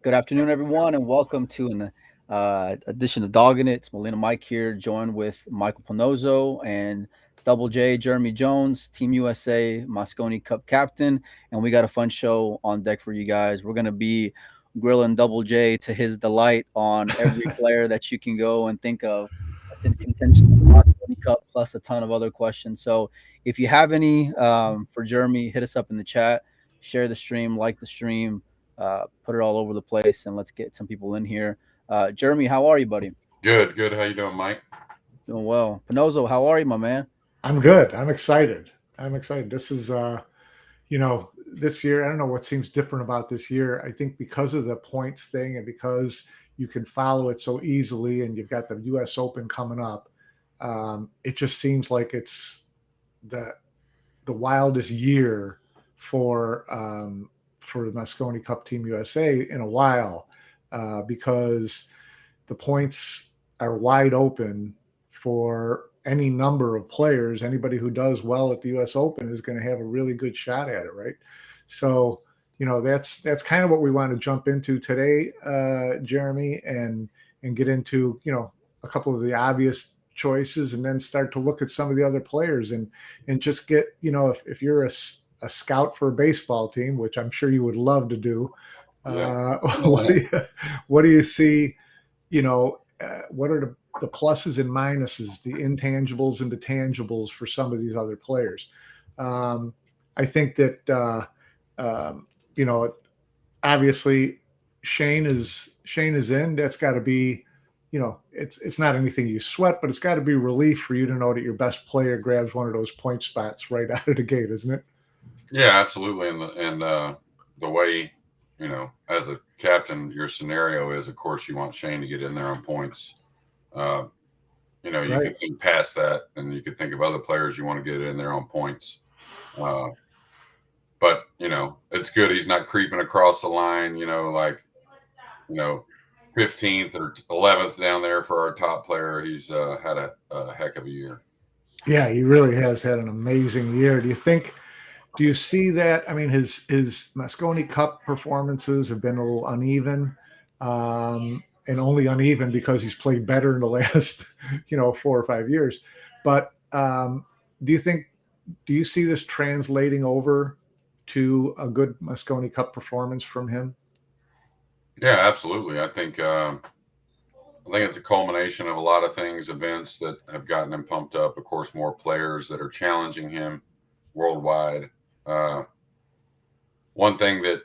Good afternoon, everyone, and welcome to an edition of Doggin. It's Molina Mike here, joined with Michael Panozzo and Double J, Jeremy Jones, Team USA, Mosconi Cup captain, and we got a fun show on deck for you guys. We're going to be grilling Double J to his delight on every player that you can go and think of that's in contention for the Mosconi Cup, plus a ton of other questions. So if you have any for Jeremy, hit us up in the chat, share the stream, like the stream, put it all over the place, and let's get some people in here. Jeremy, how are you, buddy? Good, good. How you doing, Mike? Doing well. Pinozo, how are you, my man? I'm good. I'm excited. I'm excited. This is this year, I don't know what seems different about this year. I think because of the points thing and because you can follow it so easily and you've got the US Open coming up, it just seems like it's the the wildest year for the Mosconi Cup Team USA in a while, because the points are wide open for any number of players. Anybody who does well at the U.S. Open is going to have a really good shot at it, right? So, that's kind of what we want to jump into today, Jeremy, and get into a couple of the obvious choices, and then start to look at some of the other players and just get if you're a scout for a baseball team, which I'm sure you would love to do. Yeah. What do you see? What are the pluses and minuses, the intangibles and the tangibles for some of these other players? I think that obviously Shane is in. That's got to be, it's not anything you sweat, but it's got to be relief for you to know that your best player grabs one of those point spots right out of the gate, isn't it? Yeah, absolutely. And the way as a captain, your scenario is, of course, you want Shane to get in there on points. You Right. can think past that, and you could think of other players you want to get in there on points. But it's good he's not creeping across the line. You know, 15th or 11th down there for our top player. He's had a heck of a year. Yeah, he really has had an amazing year. Do you see that? I mean, his Mosconi Cup performances have been a little uneven, and only uneven because he's played better in the last, 4 or 5 years. But do you think, do you see this translating over to a good Mosconi Cup performance from him? Yeah, absolutely. I think it's a culmination of a lot of things, events that have gotten him pumped up. Of course, more players that are challenging him worldwide. Uh, One thing that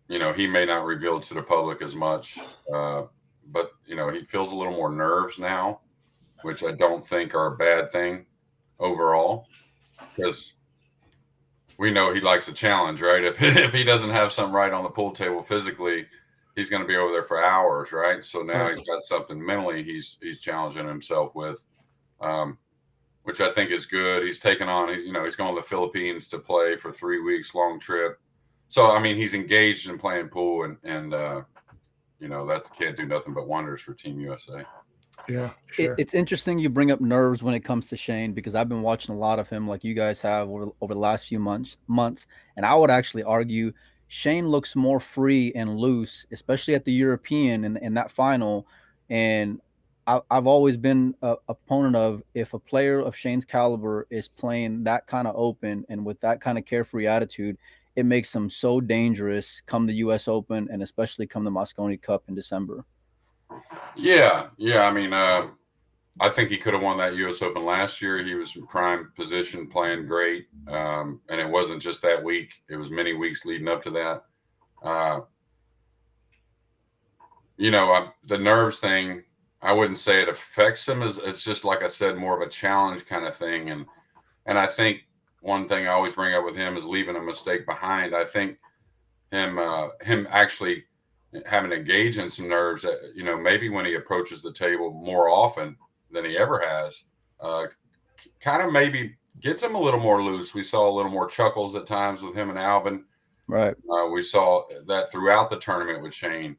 he may not reveal to the public as much, but he feels a little more nerves now, which I don't think are a bad thing overall, because we know he likes a challenge, right? If if he doesn't have something right on the pool table physically, he's going to be over there for hours, right? So now Right. he's got something mentally he's challenging himself with, um, which I think is good. He's taken on, he's going to the Philippines to play for 3 weeks, long trip. So I mean, he's engaged in playing pool, and that can't do nothing but wonders for Team USA. Yeah, It, sure. it's interesting you bring up nerves when it comes to Shane because I've been watching a lot of him, like you guys have over the last few months, and I would actually argue Shane looks more free and loose, especially at the European and in that final. And I've always been a opponent of if a player of Shane's caliber is playing that kind of open and with that kind of carefree attitude, it makes him so dangerous come the U.S. Open and especially come the Mosconi Cup in December. Yeah, yeah. I mean, I think he could have won that U.S. Open last year. He was in prime position, playing great, and it wasn't just that week. It was many weeks leading up to that. Uh, the nerves thing, I wouldn't say it affects him. As it's just like I said, more of a challenge kind of thing. And I think one thing I always bring up with him is leaving a mistake behind. I think him actually having to engage in some nerves. Maybe when he approaches the table more often than he ever has, uh, kind of maybe gets him a little more loose. We saw a little more chuckles at times with him and Alvin. Right. We saw that throughout the tournament with Shane.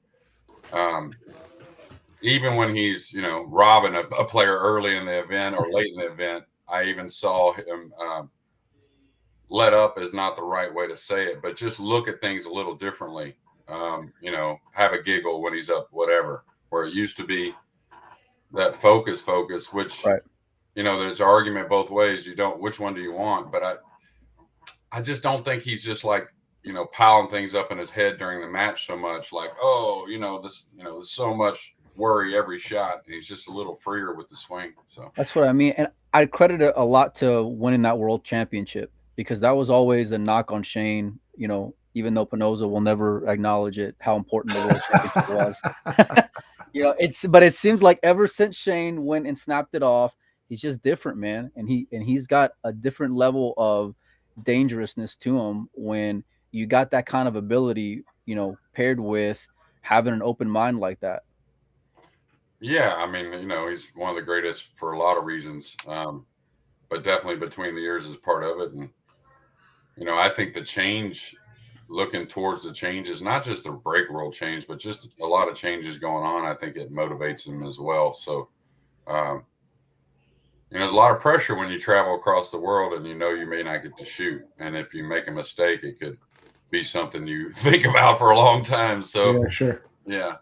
Um, Even when he's robbing a player early in the event or late in the event, I even saw him let up is not the right way to say it, but just look at things a little differently. have a giggle when he's up, whatever. Where it used to be that focus, which Right. there's an argument both ways. You don't, which one do you want? But I just don't think he's just like piling things up in his head during the match so much. Like, oh, there's so much worry every shot. He's just a little freer with the swing. So That's what I mean. And I credit it a lot to winning that world championship because that was always a knock on Shane, even though Pinoza will never acknowledge it, how important the world championship was. But it seems like ever since Shane went and snapped it off, he's just different, man. And he's got a different level of dangerousness to him when you got that kind of ability, paired with having an open mind like that. yeah, I mean, he's one of the greatest for a lot of reasons, but definitely between the years is part of it. And I think the change, looking towards the changes, not just the break rule change, but just a lot of changes going on. I think it motivates him as well. So, um, there's a lot of pressure when you travel across the world and you may not get to shoot. And if you make a mistake, it could be something you think about for a long time. So, Yeah, sure. yeah.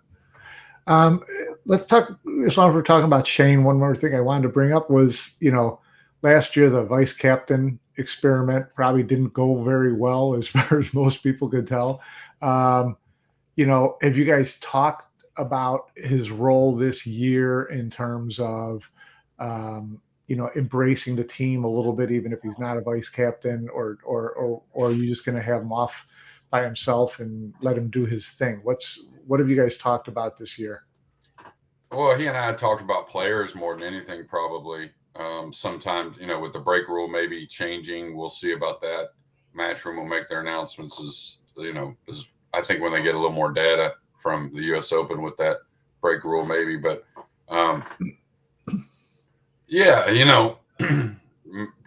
Let's talk. As long as we're talking about Shane, one more thing I wanted to bring up was, last year the vice captain experiment probably didn't go very well, as far as most people could tell. Have you guys talked about his role this year in terms of, embracing the team a little bit, even if he's not a vice captain, or are you just going to have him off by himself and let him do his thing? What have you guys talked about this year? Well, he and I talked about players more than anything, probably. Sometimes, with the break rule maybe changing, we'll see about that. Matchroom will make their announcements as I think when they get a little more data from the U.S. Open with that break rule, maybe. But yeah,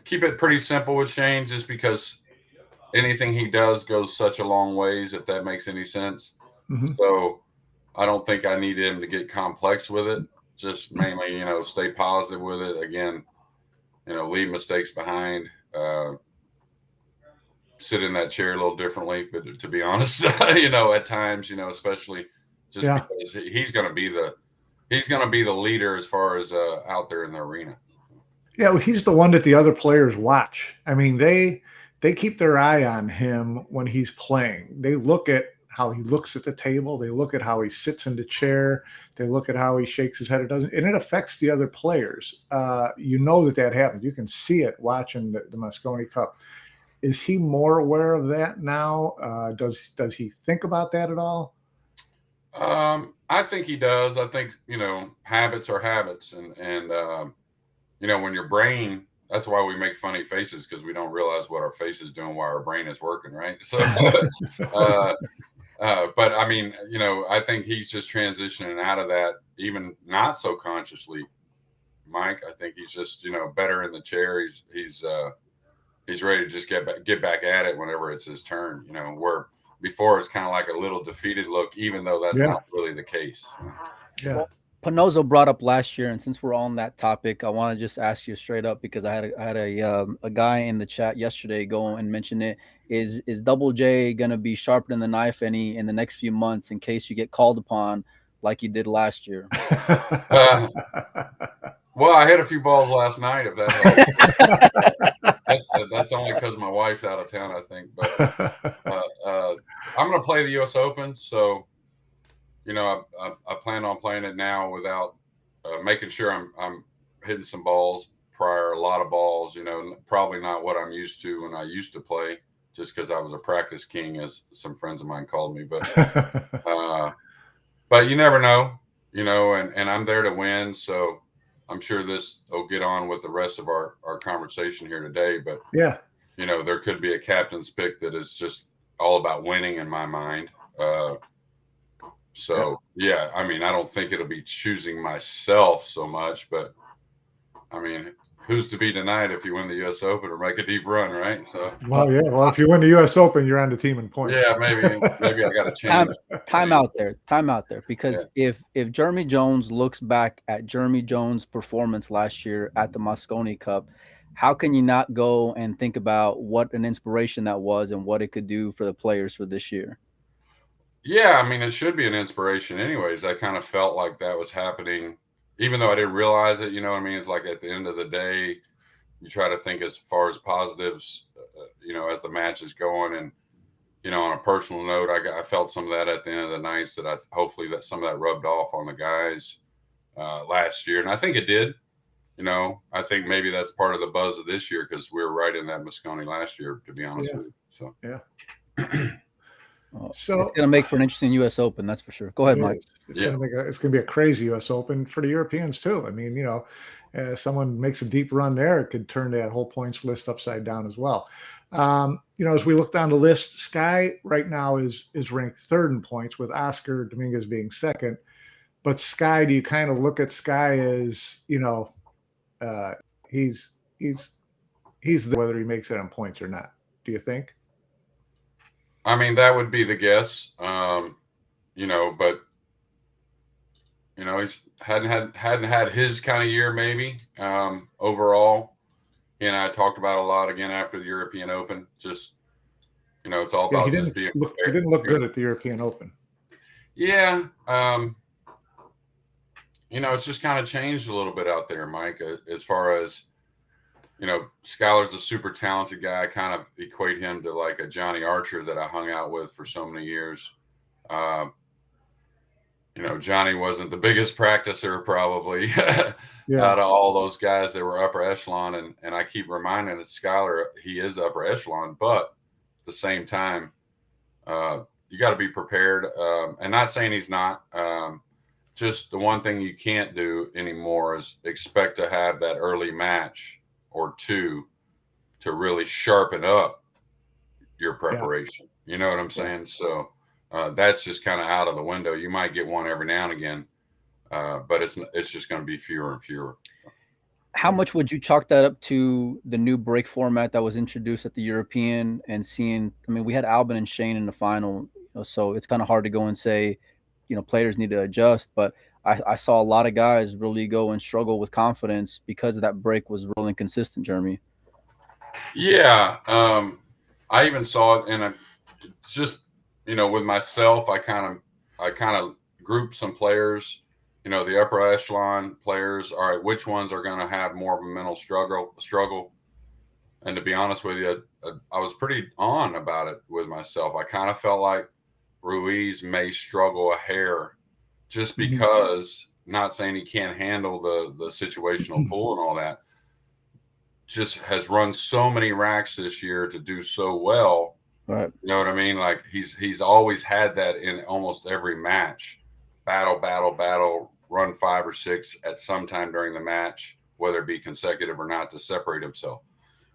keep it pretty simple with Shane, just because anything he does goes such a long ways, if that makes any sense. Mm-hmm. So I don't think I need him to get complex with it. Just mainly, stay positive with it. Again, leave mistakes behind. Sit in that chair a little differently, but to be honest, at times, especially just because he's going to be the leader as far as out there in the arena. Yeah, well, he's the one that the other players watch. I mean, they keep their eye on him when he's playing. They look at how he looks at the table. They look at how he sits in the chair. They look at how he shakes his head. And it affects the other players. That happens. You can see it watching the Mosconi Cup. Is he more aware of that now? Does he think about that at all? I think he does. I think habits are habits, and when your brain. That's why we make funny faces, because we don't realize what our face is doing while our brain is working, right? So, but I mean, I think he's just transitioning out of that, even not so consciously, Mike. I think he's just better in the chair. He's ready to just get back at it whenever it's his turn. Where before it's kind of like a little defeated look, even though that's not really the case. Yeah. Well, Pinoza brought up last year, and since we're on that topic, I want to just ask you straight up, because I had a guy in the chat yesterday go and mention it. Is Double J gonna be sharpening the knife any in the next few months in case you get called upon like you did last year? Well, I hit a few balls last night, if that helps. That's only because my wife's out of town, I think. But I'm going to play the U.S. Open, so I plan on playing it now without making sure I'm hitting some balls prior, a lot of balls. Probably not what I'm used to when I used to play, just because I was a practice king, as some friends of mine called me. But you never know, and I'm there to win, so. I'm sure this will get on with the rest of our conversation here today, but yeah, there could be a captain's pick that is just all about winning in my mind. Yeah, I mean, I don't think it'll be choosing myself so much, but I mean, who's to be denied if you win the U.S. Open or make a deep run, right? So, well, if you win the U.S. Open, you're on the team in points. Yeah, maybe I got to change. Time out there, because if Jeremy Jones looks back at Jeremy Jones' performance last year at the Mosconi Cup, how can you not go and think about what an inspiration that was and what it could do for the players for this year? Yeah, I mean, it should be an inspiration anyways. I kind of felt like that was happening, even though I didn't realize it. You know what I mean? It's like at the end of the day, you try to think as far as positives, as the match is going. And, on a personal note, I felt some of that at the end of the nights that hopefully that some of that rubbed off on the guys last year. And I think it did. I think maybe that's part of the buzz of this year because we were right in that Mosconi last year, to be honest with you. So, yeah. Well, So it's going to make for an interesting U.S. Open, that's for sure. Go ahead, Mike. it's going to be a crazy U.S. Open for the Europeans too. I mean, someone makes a deep run there, it could turn that whole points list upside down as well. As we look down the list, Sky right now is ranked third in points, with Oscar Dominguez being second. But Sky, do you kind of look at Sky as he's there whether he makes it on points or not? Do you think? I mean, that would be the guess. But he's hadn't had his kind of year maybe overall. He and I talked about a lot again after the European Open. Just it's all about just being. He didn't look good at the European Open. Yeah, it's just kind of changed a little bit out there, Mike. As far as Skylar's a super talented guy. I kind of equate him to like a Johnny Archer that I hung out with for so many years. Johnny wasn't the biggest practicer probably out of all those guys that were upper echelon. And I keep reminding that Skylar, he is upper echelon, but at the same time, you got to be prepared. And not saying he's not. Just the one thing you can't do anymore is expect to have that early match or two to really sharpen up your preparation. You know what I'm saying? So that's just kind of out of the window. You might get one every now and again, but it's just going to be fewer and fewer. How much would you chalk that up to the new break format that was introduced at the European and seeing? I mean, we had Albin and Shane in the final, so it's kind of hard to go and say, players need to adjust. But I saw a lot of guys really go and struggle with confidence because that break was really inconsistent, Jeremy. Yeah. I even saw it in just, with myself, I kind of grouped some players, the upper echelon players. All right, which ones are going to have more of a mental struggle? And to be honest with you, I was pretty on about it with myself. I kind of felt like Ruiz may struggle a hair just because, not saying he can't handle the situational pool and all that, just has run so many racks this year to do so well. Right. You know what I mean? Like he's always had that in almost every match. Battle, run 5 or 6 at some time during the match, whether it be consecutive or not, to separate himself.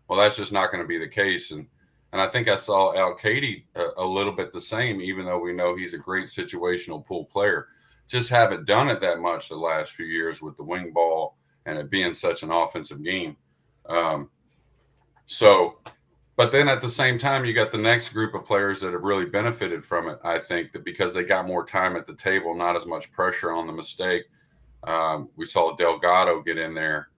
Well, that's just not going to be the case. And I think I saw Al Katie a little bit the same, even though we know he's a great situational pool player. Just haven't done it that much the last few years with the wing ball and it being such an offensive game. But then at the same time, you got the next group of players that have really benefited from it. I think that because they got more time at the table, not as much pressure on the mistake. We saw Delgado get in there,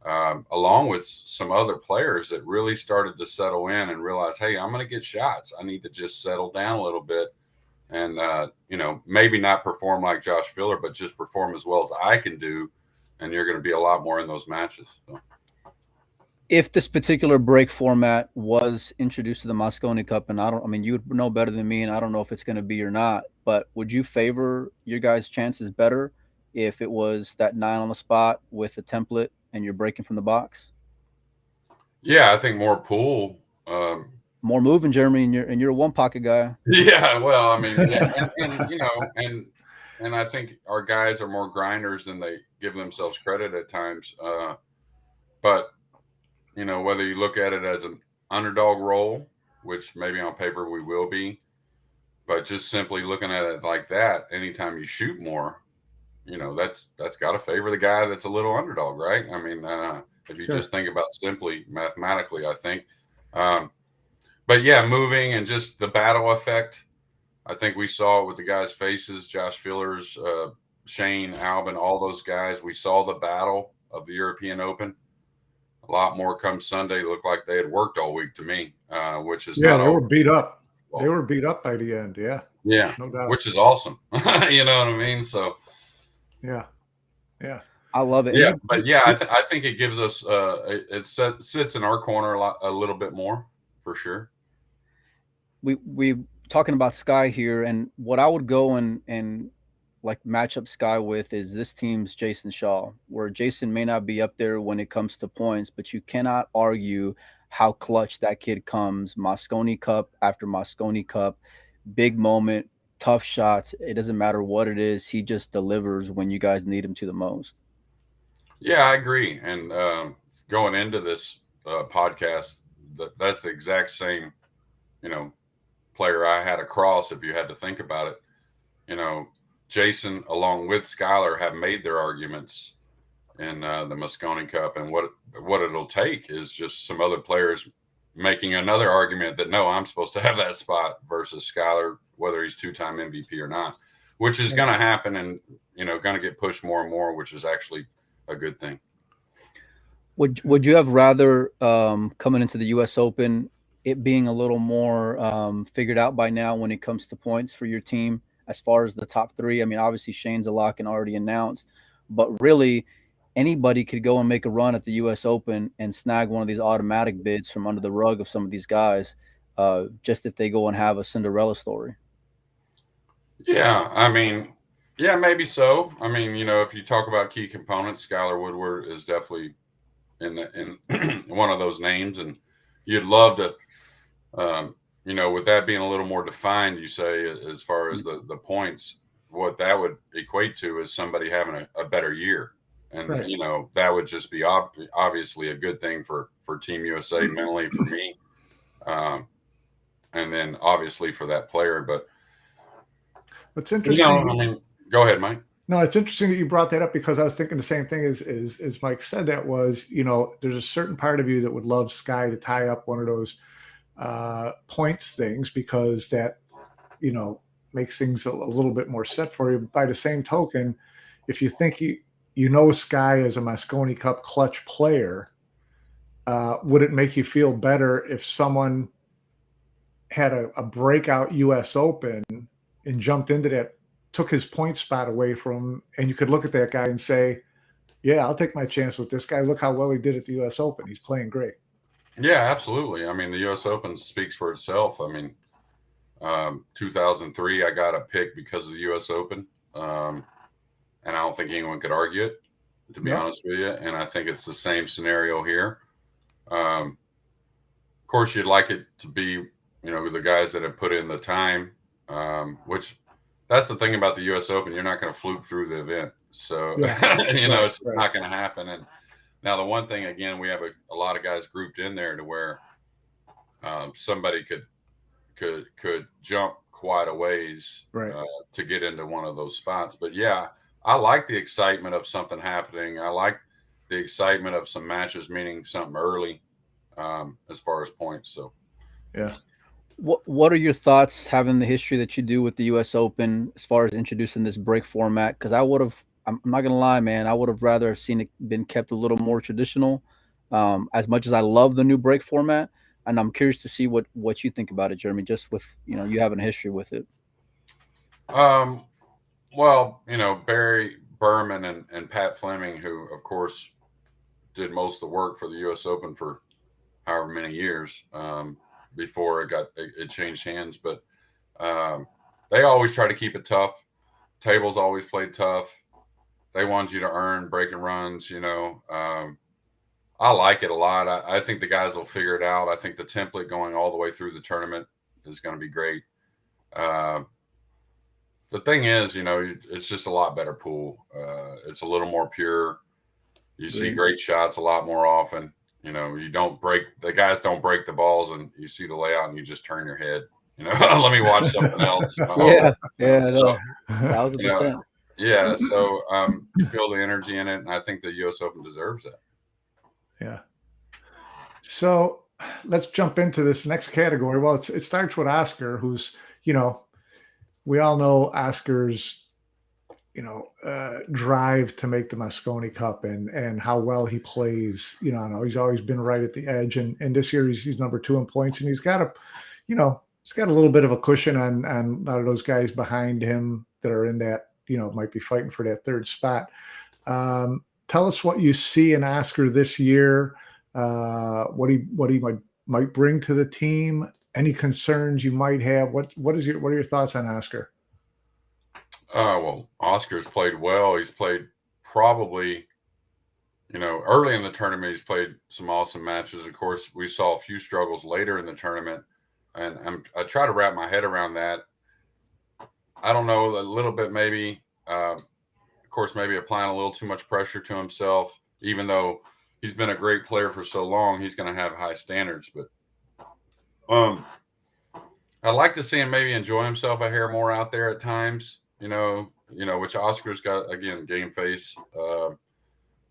along with some other players that really started to settle in and realize, hey, I'm going to get shots. I need to just settle down a little bit and, maybe not perform like Josh Filler, but just perform as well as I can do. And you're going to be a lot more in those matches. So. If this particular break format was introduced to the Mosconi Cup, and you would know better than me, and I don't know if it's going to be or not, but would you favor your guys' chances better if it was that 9 on the spot with a template and you're breaking from the box? Yeah, I think more pool. More moving, Jeremy, and you're a one pocket guy. Yeah, well, I mean, and I think our guys are more grinders than they give themselves credit at times. But whether you look at it as an underdog role, which maybe on paper we will be, but just simply looking at it like that, anytime you shoot more, that's got to favor the guy that's a little underdog, right? I mean, if you just think about simply mathematically, I think. But yeah, moving and just the battle effect, I think we saw it with the guys' faces, Josh Fillers, Shane, Albin, all those guys. We saw the battle of the European Open. A lot more come Sunday. Looked like they had worked all week to me, which is they were beat up. They were beat up by the end. Yeah. Yeah. No doubt. Which is awesome. You know what I mean? So. Yeah. Yeah. I love it. Yeah, but yeah, I think it gives us it sits in our corner a little bit more for sure. We talking about Sky here, and what I would go and like match up Sky with is this team's Jason Shaw, where Jason may not be up there when it comes to points, but you cannot argue how clutch that kid comes. Mosconi Cup after Mosconi Cup, big moment, tough shots. It doesn't matter what it is, he just delivers when you guys need him to the most. Yeah, I agree. And going into this podcast, that's the exact same, player I had across. If you had to think about it, Jason along with Skylar have made their arguments in the Mosconi Cup, and what it'll take is just some other players making another argument that no, I'm supposed to have that spot versus Skylar, whether he's 2-time MVP or not, which is going to happen, and going to get pushed more and more, which is actually a good thing. Would you have rather coming into the U.S. Open it being a little more figured out by now when it comes to points for your team as far as the top three? I mean, obviously Shane's a lock and already announced, but really anybody could go and make a run at the U.S. Open and snag one of these automatic bids from under the rug of some of these guys, just if they go and have a Cinderella story. Yeah, I mean, yeah, maybe so. I mean, if you talk about key components, Skylar Woodward is definitely in one of those names, and you'd love to, with that being a little more defined, you say as far as the points, what that would equate to is somebody having a better year, and right. That would just be obviously a good thing for Team USA mentally for me, and then obviously for that player, but. What's interesting, go ahead, Mike. No, it's interesting that you brought that up because I was thinking the same thing as Mike said. That was, there's a certain part of you that would love Sky to tie up one of those points things because that, makes things a little bit more set for you. But by the same token, if you think Sky as a Mosconi Cup clutch player, would it make you feel better if someone had a breakout U.S. Open and jumped into that, took his point spot away from him, and you could look at that guy and say, yeah, I'll take my chance with this guy. Look how well he did at the U.S. Open. He's playing great. Yeah, absolutely. I mean, the U.S. Open speaks for itself. I mean, 2003, I got a pick because of the U.S. Open, and I don't think anyone could argue it, to be honest with you. And I think it's the same scenario here. Of course, you'd like it to be, the guys that have put in the time, which that's the thing about the U.S. Open. You're not going to fluke through the event. So, it's not going to happen. And now the one thing, again, we have a lot of guys grouped in there to where somebody could jump quite a ways to get into one of those spots. But yeah, I like the excitement of something happening. I like the excitement of some matches, meaning something early as far as points. So, yeah. What are your thoughts having the history that you do with the U.S. Open as far as introducing this break format? Because I'm not gonna lie, man, I would have rather seen it been kept a little more traditional. As much as I love the new break format, and I'm curious to see what you think about it, Jeremy. Just with you having a history with it. Well, Barry Berman and Pat Fleming, who of course did most of the work for the U.S. Open for however many years. Before it changed hands, but they always try to keep it tough. Tables always played tough. They wanted you to earn breaking runs. I like it a lot. I think the guys will figure it out. I think the template going all the way through the tournament is going to be great. The thing is, it's just a lot better pool. It's a little more pure. You see great shots a lot more often. The guys don't break the balls, and you see the layout and you just turn your head, let me watch something else. Yeah. So, 1,000%. Yeah. So, you feel the energy in it, and I think the U.S. Open deserves that. Yeah. So let's jump into this next category. Well, it starts with Oscar, who's, we all know Oscar's, drive to make the Mosconi Cup and how well he plays. He's always been right at the edge. And this year he's number 2 in points, and he's got he's got a little bit of a cushion on a lot of those guys behind him that are in that, might be fighting for that third spot. Tell us what you see in Oscar this year. What he might bring to the team. Any concerns you might have? What are your thoughts on Oscar? Well, Oscar's played well. He's played probably, early in the tournament, he's played some awesome matches. Of course, we saw a few struggles later in the tournament, and I try to wrap my head around that. I don't know, a little bit maybe. Of course, maybe applying a little too much pressure to himself, even though he's been a great player for so long, he's going to have high standards. But I'd like to see him maybe enjoy himself a hair more out there at times. Which Oscar's got, again, game face.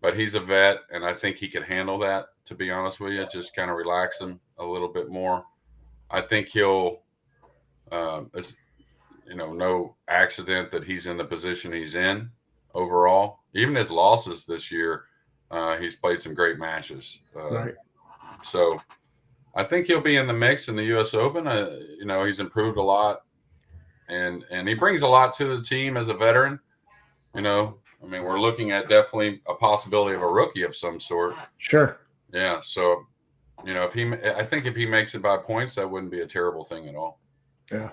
But he's a vet, and I think he can handle that, to be honest with you. Just kind of relax him a little bit more. I think he'll, it's, no accident that he's in the position he's in overall. Even his losses this year, he's played some great matches. Right. So I think he'll be in the mix in the U.S. Open. He's improved a lot, and he brings a lot to the team as a veteran. We're looking at definitely a possibility of a rookie of some sort. Sure. Yeah. So, I think if he makes it by points, that wouldn't be a terrible thing at all. Yeah.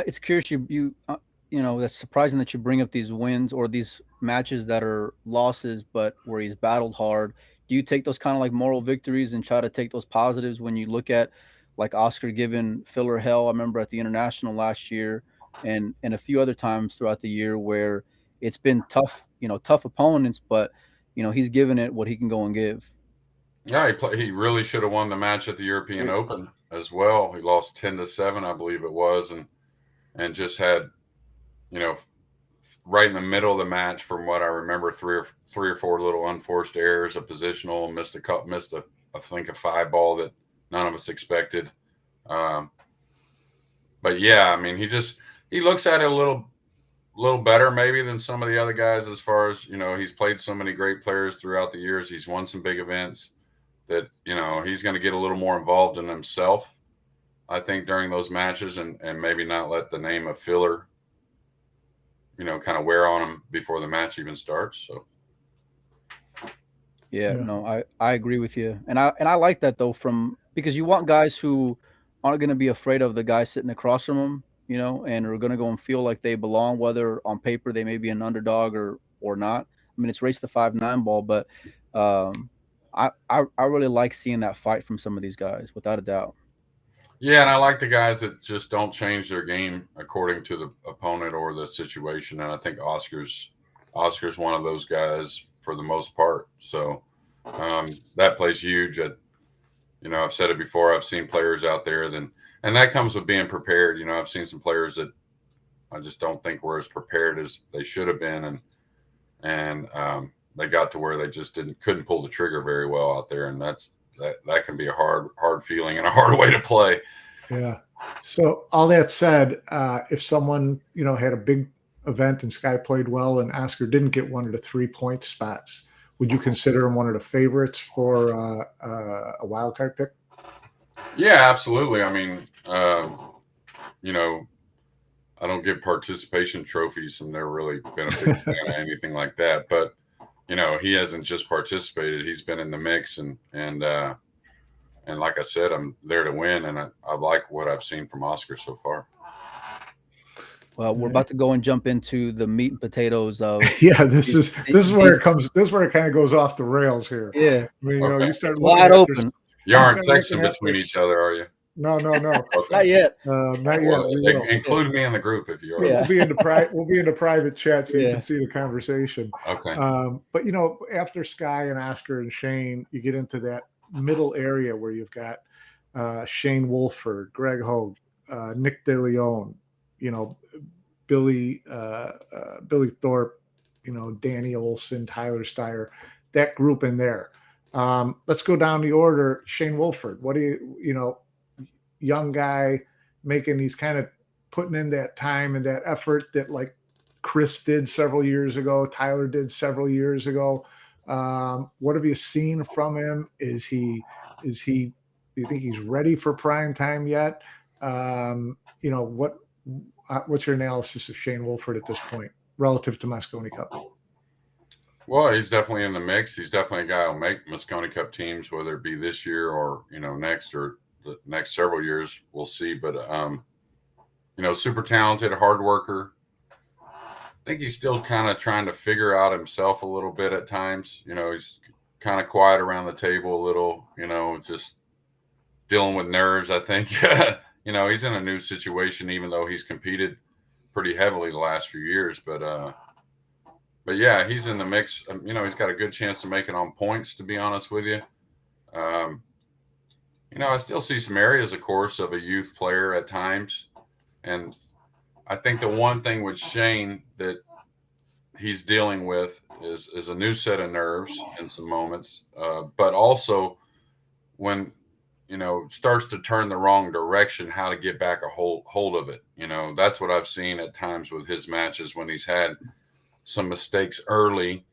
It's curious. That's surprising that you bring up these wins or these matches that are losses, but where he's battled hard. Do you take those kind of like moral victories and try to take those positives when you look at like Oscar giving Filler hell? I remember at the International last year and a few other times throughout the year where it's been tough, tough opponents, but he's given it what he can go and give. Yeah, he really should have won the match at the European Open as well. He lost 10-7, I believe it was, and just had, right in the middle of the match, from what I remember, three or four little unforced errors, a positional, missed I think a 5-ball that none of us expected. But yeah, he looks at it a little better maybe than some of the other guys, as far as, he's played so many great players throughout the years. He's won some big events that, he's going to get a little more involved in himself, I think, during those matches, and maybe not let the name of Filler, kind of wear on him before the match even starts. So. Yeah, no, I agree with you. And I like that though, because you want guys who aren't going to be afraid of the guy sitting across from them, and are going to go and feel like they belong, whether on paper they may be an underdog or not. It's race the 5-9 ball, but I really like seeing that fight from some of these guys, without a doubt. Yeah, and I like the guys that just don't change their game according to the opponent or the situation. And I think Oscar's one of those guys for the most part. So that plays huge. I've said it before. I've seen players out there and that comes with being prepared. I've seen some players that I just don't think were as prepared as they should have been, and they got to where they just couldn't pull the trigger very well out there, and that can be a hard feeling and a hard way to play. Yeah. So all that said, if someone had a big event and Sky played well and Oscar didn't get one of the 3-point spots, would you consider him one of the favorites for a wild card pick? Yeah, absolutely. I don't give participation trophies. I've never really been a big fan of anything like that. But he hasn't just participated; he's been in the mix, and like I said, I'm there to win, and I like what I've seen from Oscar so far. Well, we're about to go and jump into the meat and potatoes of. Yeah, this is where it comes. This is where it kind of goes off the rails here. Yeah, okay. You start wide open. You aren't texting between each other, are you? No. Okay. Not yet. Not yet. Include me in the group if you are. Yeah. We'll be in the private chat so you can see the conversation. Okay. But after Sky and Oscar and Shane, you get into that middle area where you've got Shane Wolford, Greg Hogue, Nick DeLeon, Billy Thorpe, Danny Olson, Tyler Steyer, that group in there. Let's go down the order. Shane Wolford, what do you young guy making, he's kind of putting in that time and that effort that like Chris did several years ago, Tyler did several years ago. What have you seen from him? Do you think he's ready for prime time yet? What's your analysis of Shane Wolford at this point relative to Mosconi Cup? Well, he's definitely in the mix. He's definitely a guy who'll make Mosconi Cup teams, whether it be this year or next or the next several years. We'll see. But super talented, hard worker. I think he's still kind of trying to figure out himself a little bit at times. He's kind of quiet around the table a little. Just dealing with nerves. I think. He's in a new situation, even though he's competed pretty heavily the last few years. But yeah, he's in the mix. He's got a good chance to make it on points, to be honest with you. I still see some areas, of course, of a youth player at times. And I think the one thing with Shane that he's dealing with is a new set of nerves in some moments. But also when, starts to turn the wrong direction, how to get back a hold of it. That's what I've seen at times with his matches when he's had some mistakes early.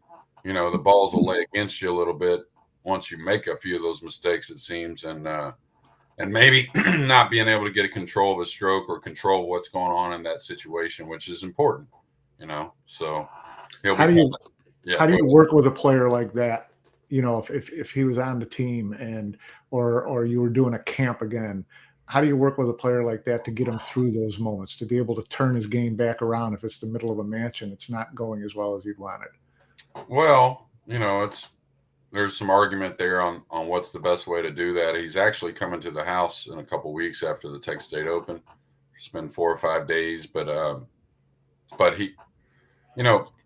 The balls will lay against you a little bit once you make a few of those mistakes, it seems, and maybe not being able to get a control of a stroke or control what's going on in that situation, which is important. So he'll how be. How do you work with a player like that? If he was on the team or you were doing a camp again, how do you work with a player like that to get him through those moments, to be able to turn his game back around if it's the middle of a match and it's not going as well as you'd wanted? Well, there's some argument there on what's the best way to do that. He's actually coming to the house in a couple weeks after the Texas State Open. Spend 4 or 5 days, but he,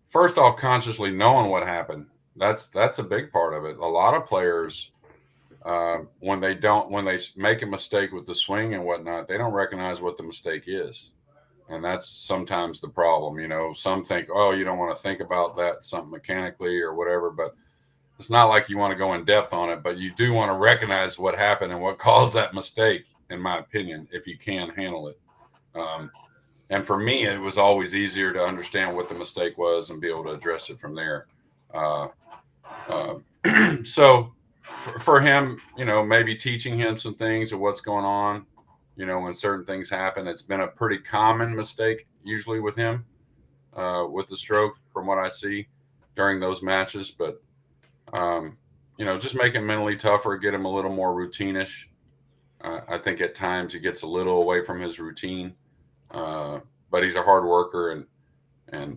first off, consciously knowing what happened, that's a big part of it. A lot of players, when they make a mistake with the swing and whatnot, they don't recognize what the mistake is. And that's sometimes the problem. Some think, oh, you don't want to think about that, something mechanically or whatever, but it's not like you want to go in depth on it, but you do want to recognize what happened and what caused that mistake, in my opinion, if you can handle it. And for me, it was always easier to understand what the mistake was and be able to address it from there. So for him, maybe teaching him some things of what's going on, when certain things happen. It's been a pretty common mistake usually with him, with the stroke, from what I see during those matches. But, just make him mentally tougher, get him a little more routine-ish. I think at times he gets a little away from his routine, but he's a hard worker, and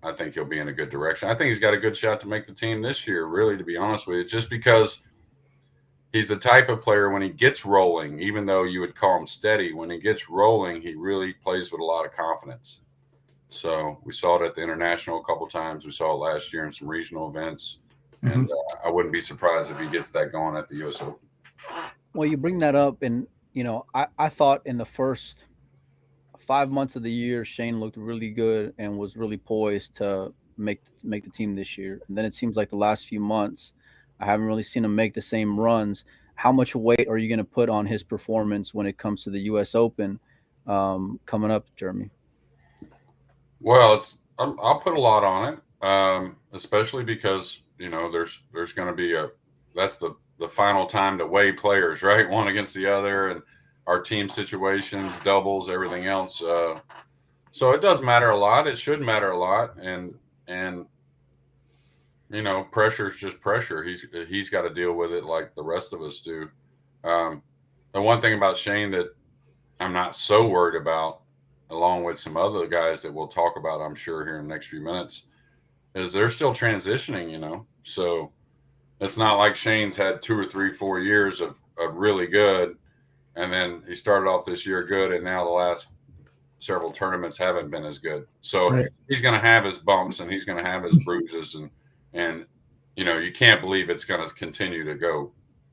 I think he'll be in a good direction. I think he's got a good shot to make the team this year, really, to be honest with you, just because he's the type of player when he gets rolling, even though you would call him steady, when he gets rolling, he really plays with a lot of confidence. So we saw it at the International a couple times. We saw it last year in some regional events. Mm-hmm. And I wouldn't be surprised if he gets that going at the U.S. Open. Well, you bring that up, and, I thought in the first 5 months of the year, Shane looked really good and was really poised to make the team this year. And then it seems like the last few months, I haven't really seen him make the same runs. How much weight are you going to put on his performance when it comes to the U.S. Open coming up, Jeremy? Well, I'll put a lot on it, especially because there's going to be that's the final time to weigh players, right? One against the other, and our team situations, doubles, everything else. So it does matter a lot. It should matter a lot, and pressure is just pressure. He's got to deal with it like the rest of us do. The one thing about Shane that I'm not so worried about, along with some other guys that we'll talk about, I'm sure, here in the next few minutes, is they're still transitioning, So it's not like Shane's had 2 or 3, 4 years of really good, and then he started off this year good, and now the last several tournaments haven't been as good. So right. He's going to have his bumps, and he's going to have his bruises, and you can't believe it's going to continue to go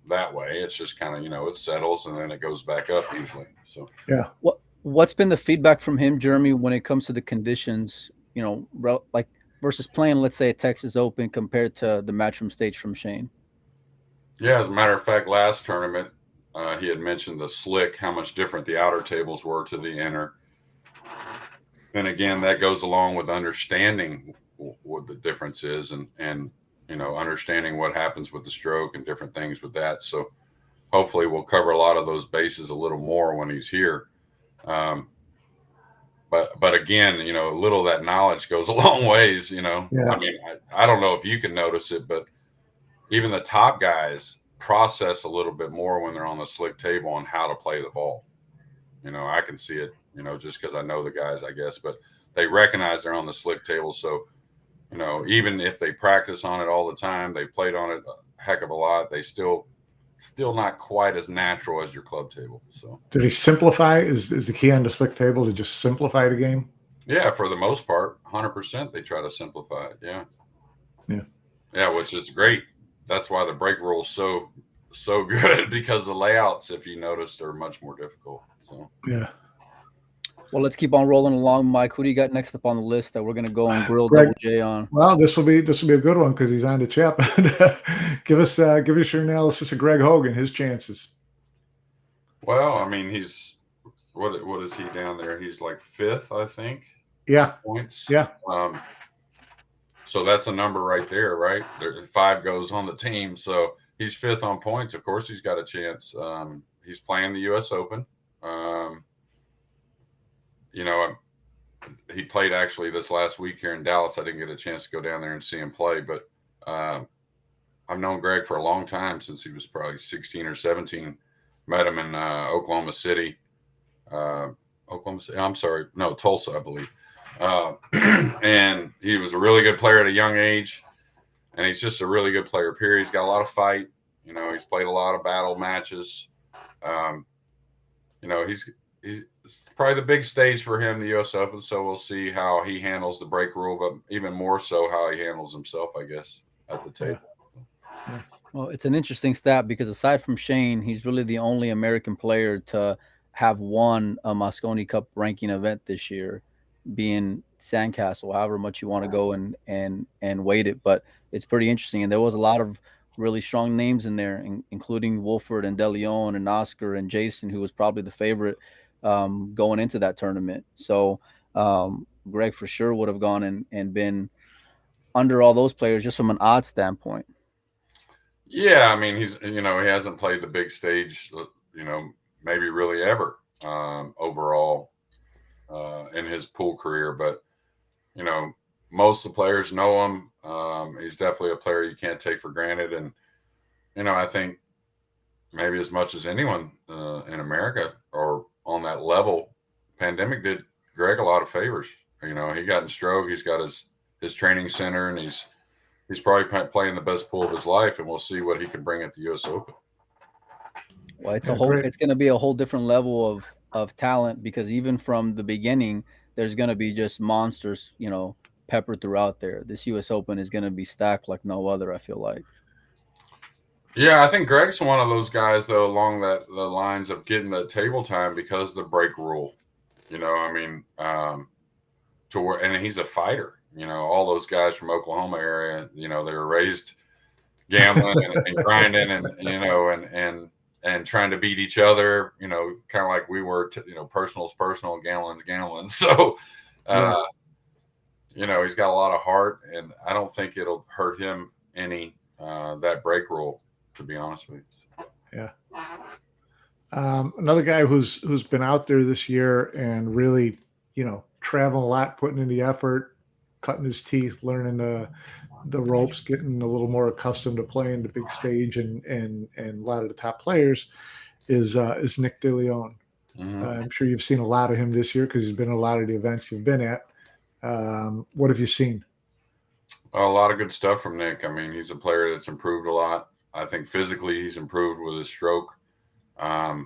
that way. It's just kind of, it settles, and then it goes back up usually. So yeah. What's been the feedback from him, Jeremy, when it comes to the conditions, like versus playing, let's say, a Texas Open compared to the Matchroom stage from Shane? Yeah, as a matter of fact, last tournament, he had mentioned the slick, how much different the outer tables were to the inner. And again, that goes along with understanding what the difference is and understanding what happens with the stroke and different things with that. So hopefully we'll cover a lot of those bases a little more when he's here. Um, but again, a little of that knowledge goes a long ways. Yeah. I mean, I don't know if you can notice it, but even the top guys process a little bit more when they're on the slick table on how to play the ball. I can see it, just because I know the guys, I guess, but they recognize they're on the slick table. So, even if they practice on it all the time, they played on it a heck of a lot, they still not quite as natural as your club table. So Did he simplify? Is the key on the slick table to just simplify the game? yeah, for the most part, 100%, they try to simplify it. Yeah. Yeah, which is great. That's why the break rule is so good, because the layouts, if you noticed, are much more difficult. So Yeah. Well, let's keep on rolling along, Mike. Who do you got next up on the list that we're going to go and grill Greg, Double J on? Well, this will be a good one because he's on the chat. give us your analysis of Greg Hogan, his chances. well, I mean, he's what is he down there? He's like fifth, I think. Yeah. Points. Yeah. So that's a number right there, right? 5 goes on the team, so he's fifth on points. Of course, he's got a chance. He's playing the U.S. Open. He played actually this last week here in Dallas. I didn't get a chance to go down there and see him play, but I've known Greg for a long time, since he was probably 16 or 17. Met him in Oklahoma City. I'm sorry, no, Tulsa, I believe. And he was a really good player at a young age, and he's just a really good player, period. He's got a lot of fight. He's played a lot of battle matches. It's probably the big stage for him, the U.S. Open, so we'll see how he handles the break rule, but even more so how he handles himself, I guess, at the table. Yeah. Well, it's an interesting stat because aside from Shane, he's really the only American player to have won a Mosconi Cup ranking event this year, being Sandcastle. However much you want to go and weight it, but it's pretty interesting. And there was a lot of really strong names in there, including Wolford and DeLeon and Oscar and Jason, who was probably the favorite going into that tournament. So Greg for sure would have gone and been under all those players just from an odds standpoint. Yeah, I mean, he hasn't played the big stage, maybe really ever overall in his pool career. But, most of the players know him. He's definitely a player you can't take for granted. And, I think maybe as much as anyone in America or on that level, pandemic did Greg a lot of favors. He got in stroke. He's got his training center, and he's probably playing the best pool of his life, and we'll see what he can bring at the U.S. Open. Well, it's going to be a whole different level of talent, because even from the beginning, there's going to be just monsters, peppered throughout there. This U.S. Open is going to be stacked like no other, I feel like. Yeah, I think Greg's one of those guys, though, along the lines of getting the table time because of the break rule. And he's a fighter. All those guys from Oklahoma area, they were raised gambling and grinding, and trying to beat each other. Kind of like we were. Personal's personal, gambling's gambling. So, he's got a lot of heart, and I don't think it'll hurt him any that break rule, to be honest with you. Yeah. Another guy who's been out there this year and really, traveling a lot, putting in the effort, cutting his teeth, learning the ropes, getting a little more accustomed to playing the big stage and a lot of the top players is Nick DeLeon. Mm-hmm. I'm sure you've seen a lot of him this year because he's been at a lot of the events you've been at. What have you seen? A lot of good stuff from Nick. I mean, he's a player that's improved a lot. I think physically he's improved with his stroke. I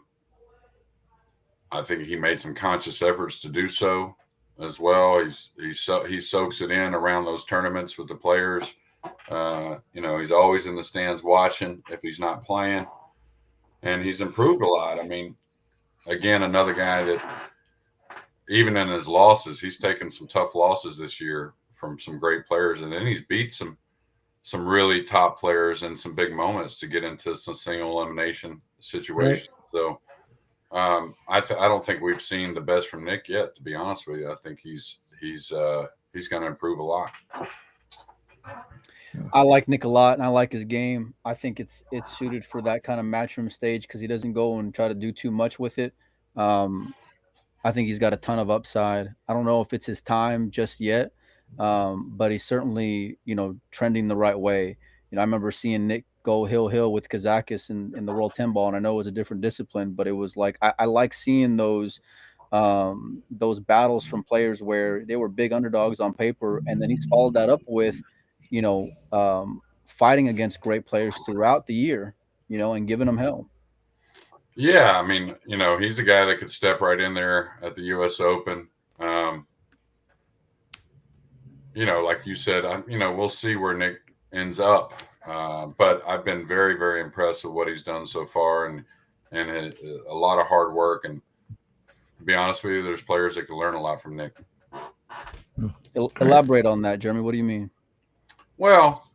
think he made some conscious efforts to do so as well. He soaks it in around those tournaments with the players. He's always in the stands watching if he's not playing, and he's improved a lot. I mean, again, another guy that even in his losses, he's taken some tough losses this year from some great players, and then he's beat some really top players in some big moments to get into some single elimination situations. Right. So I don't think we've seen the best from Nick yet, to be honest with you. I think he's going to improve a lot. I like Nick a lot, and I like his game. I think it's suited for that kind of matchroom stage because he doesn't go and try to do too much with it. Um, I think he's got a ton of upside. I don't know if it's his time just yet, but he's certainly trending the right way. I remember seeing Nick go hill with Kazakis in the World 10 ball, and I know it was a different discipline, but it was like I like seeing those battles from players where they were big underdogs on paper, and then he's followed that up with, fighting against great players throughout the year, and giving them hell. Yeah, I mean, he's a guy that could step right in there at the U.S. Open. Like you said, we'll see where Nick ends up. But I've been very, very impressed with what he's done so far, and a lot of hard work. And to be honest with you, there's players that can learn a lot from Nick. Elaborate on that, Jeremy. What do you mean? Well,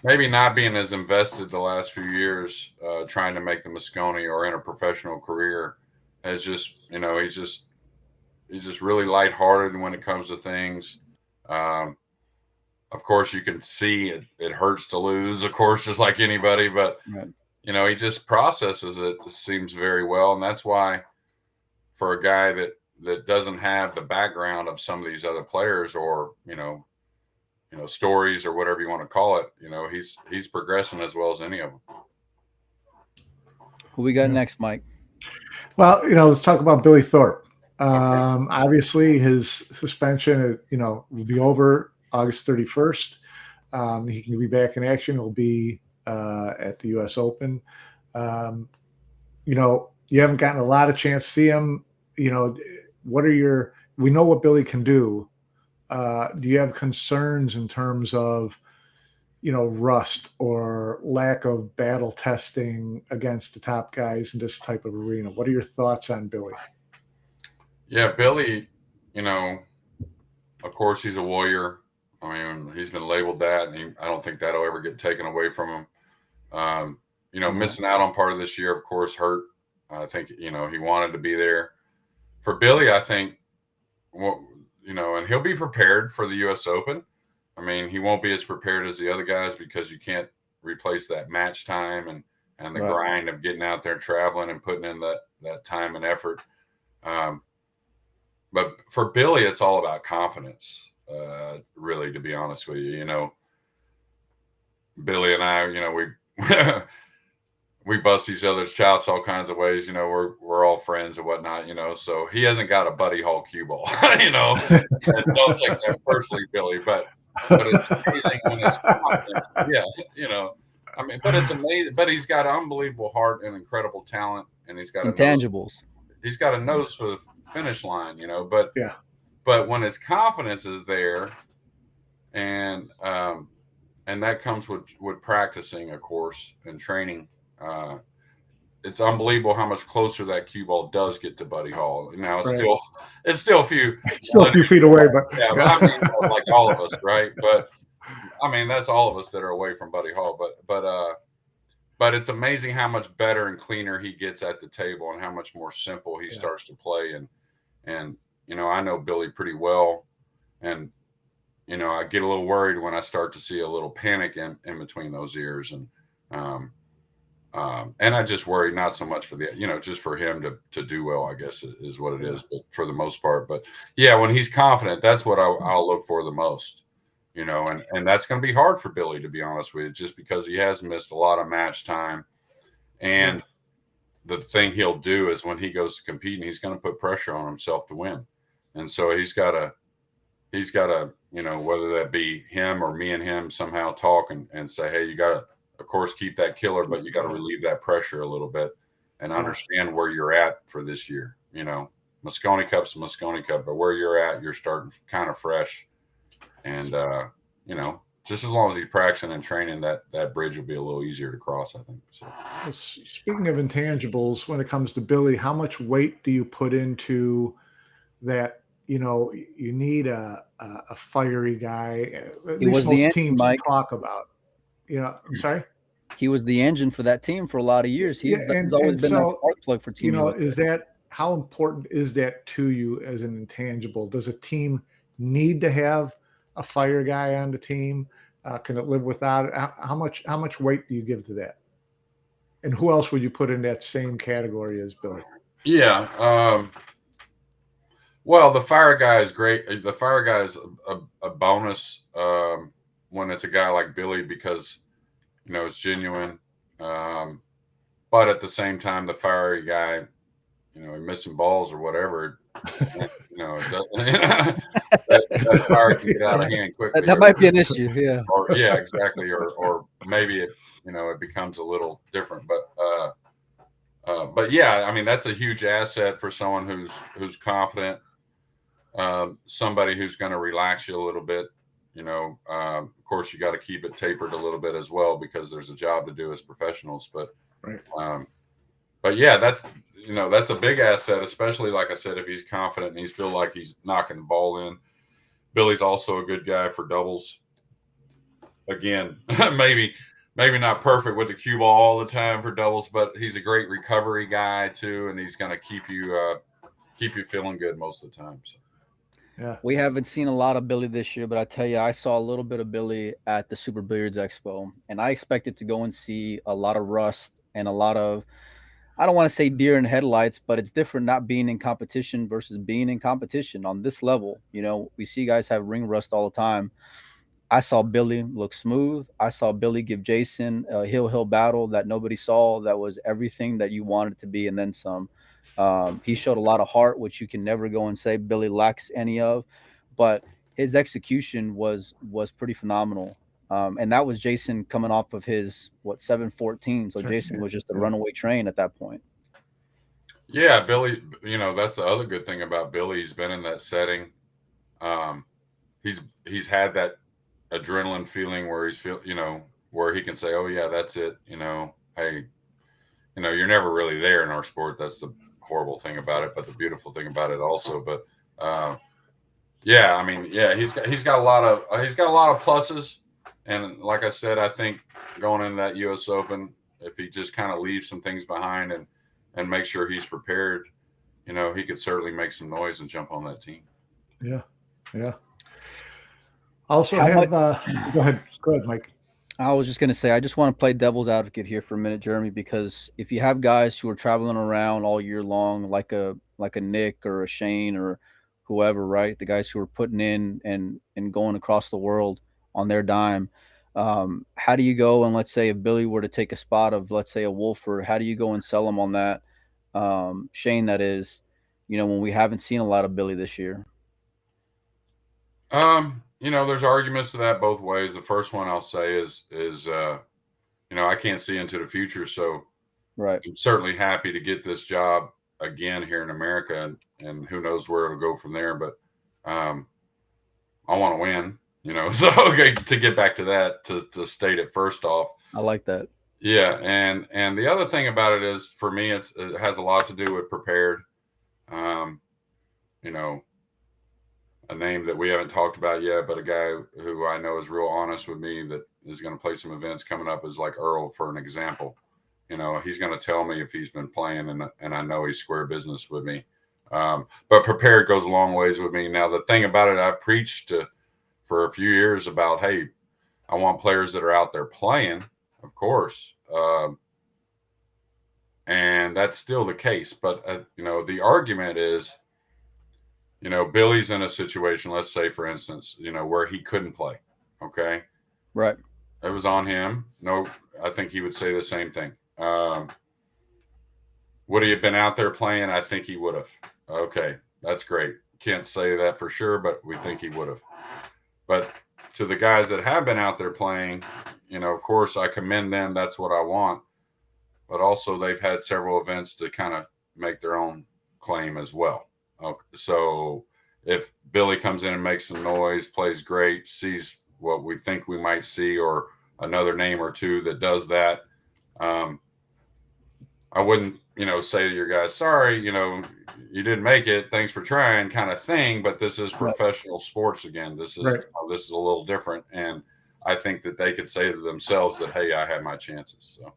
maybe not being as invested the last few years, trying to make the Mosconi or in a professional career, has just, he's just really lighthearted when it comes to things. Of course, you can see it hurts to lose, of course, just like anybody, but Right. he just processes it seems very well, and that's why for a guy that doesn't have the background of some of these other players, or stories or whatever you want to call it, he's progressing as well as any of them. Who we got next, Mike? Well, let's talk about Billy Thorpe. Obviously, his suspension, will be over August 31st. He can be back in action. He'll be at the U.S. Open. You haven't gotten a lot of chance to see him. What are we know what Billy can do. Do you have concerns in terms of, rust or lack of battle testing against the top guys in this type of arena? What are your thoughts on Billy? Yeah, Billy, of course, he's a warrior. I mean, he's been labeled that, and I don't think that'll ever get taken away from him. Missing out on part of this year, of course, hurt. I think, he wanted to be there. For Billy, I think, and he'll be prepared for the U.S. Open. I mean, he won't be as prepared as the other guys because you can't replace that match time and the Right. grind of getting out there, traveling, and putting in that time and effort. But for Billy, it's all about confidence, really, to be honest with you. Billy and I, we we bust each other's chops all kinds of ways. We're all friends and whatnot. So he hasn't got a Buddy Hall cue ball. And don't take that personally, Billy. But it's amazing when it's confidence. Yeah, I mean, but it's amazing. But he's got unbelievable heart and incredible talent, and he's got Intangibles. He's got a nose for the finish line. But Yeah. But when his confidence is there, and that comes with practicing, of course, and training. It's unbelievable how much closer that cue ball does get to Buddy Hall. Now it's Right. still a few feet away, but yeah. But I mean, like all of us, right? But I mean, that's all of us that are away from Buddy Hall. But it's amazing how much better and cleaner he gets at the table, and how much more simple he starts to play. And I know Billy pretty well, and I get a little worried when I start to see a little panic in between those ears, and I just worry not so much for just for him to do well, I guess is what it is, but for the most part. But yeah, when he's confident, that's what I'll look for the most, and that's going to be hard for Billy, to be honest with you, just because he has missed a lot of match time. And the thing he'll do is when he goes to compete, and he's going to put pressure on himself to win. And so he's got to, whether that be him or me and him somehow talk and say, hey, you got to, of course, keep that killer, but you got to relieve that pressure a little bit and understand where you're at for this year. Mosconi Cup's a Mosconi Cup, but where you're at, you're starting kind of fresh. And, just as long as he's practicing and training, that bridge will be a little easier to cross, I think. So, speaking of intangibles, when it comes to Billy, how much weight do you put into that? You need a fiery guy. At least most teams talk about. I'm sorry. He was the engine for that team for a lot of years. He's always been that spark plug for Team USA. Is that, how important is that to you as an intangible? Does a team need to have a fire guy on the team? Can it live without it? How much weight do you give to that? And who else would you put in that same category as Billy? Yeah. Well, the fire guy is great. The fire guy is a bonus when it's a guy like Billy because it's genuine. But at the same time, the fiery guy, missing balls or whatever, that fire can get out of hand quickly. That might be an issue. Yeah. Or yeah, exactly. Or maybe it becomes a little different. But yeah, I mean that's a huge asset for someone who's confident. Somebody who's going to relax you a little bit. Of course, you got to keep it tapered a little bit as well because there's a job to do as professionals. But Right. But yeah, that's a big asset, especially like I said, if he's confident and he's feel like he's knocking the ball in. Billy's also a good guy for doubles. Again, maybe not perfect with the cue ball all the time for doubles, but he's a great recovery guy too, and he's going to keep you feeling good most of the time. So. Yeah. We haven't seen a lot of Billy this year, but I tell you, I saw a little bit of Billy at the Super Billiards Expo, and I expected to go and see a lot of rust and a lot of, I don't want to say deer in headlights, but it's different not being in competition versus being in competition on this level. We see guys have ring rust all the time. I saw Billy look smooth. I saw Billy give Jason a hill battle that nobody saw. That was everything that you wanted it to be, and then some. He showed a lot of heart, which you can never go and say Billy lacks any of, but his execution was pretty phenomenal. And that was Jason coming off of his 714. So Jason was just a runaway train at that point. Yeah, Billy. That's the other good thing about Billy. He's been in that setting. He's had that adrenaline feeling where where he can say, "Oh yeah, that's it." Hey, you're never really there in our sport. That's the horrible thing about it, but the beautiful thing about it also. But yeah, I mean, yeah, he's got a lot of pluses, and like I said, I think going into that U.S. Open, if he just kind of leaves some things behind and make sure he's prepared, he could certainly make some noise and jump on that team. Yeah, yeah. Also go ahead, Mike. I was just going to say, I just want to play devil's advocate here for a minute, Jeremy, because if you have guys who are traveling around all year long, like a Nick or a Shane or whoever, right? The guys who are putting in and going across the world on their dime. How do you go and let's say if Billy were to take a spot of, let's say, a Wolford, how do you go and sell him on that? Shane, that is, when we haven't seen a lot of Billy this year. There's arguments to that both ways. The first one I'll say is I can't see into the future, so right. I'm certainly happy to get this job again here in America, and who knows where it'll go from there. But I want to win, So okay, to get back to that, to state it first off, I like that. Yeah, and the other thing about it is, for me, it has a lot to do with prepared. A name that we haven't talked about yet, but a guy who I know is real honest with me that is going to play some events coming up is like Earl, for an example. He's going to tell me if he's been playing, and I know he's square business with me. But prepared goes a long ways with me. Now, the thing about it, I preached for a few years about, hey, I want players that are out there playing, of course. And that's still the case. But, the argument is, Billy's in a situation, let's say, for instance, where he couldn't play. Okay. Right. It was on him. No, I think he would say the same thing. Would he have been out there playing? I think he would have. Okay. That's great. Can't say that for sure, but we think he would have. But to the guys that have been out there playing, of course, I commend them. That's what I want. But also, they've had several events to kind of make their own claim as well. Okay, so if Billy comes in and makes some noise, plays great, sees what we think we might see, or another name or two that does that, I wouldn't, say to your guys, sorry, you didn't make it, thanks for trying, kind of thing. But this is professional sports again. This is this is a little different, and I think that they could say to themselves that, hey, I had my chances. So.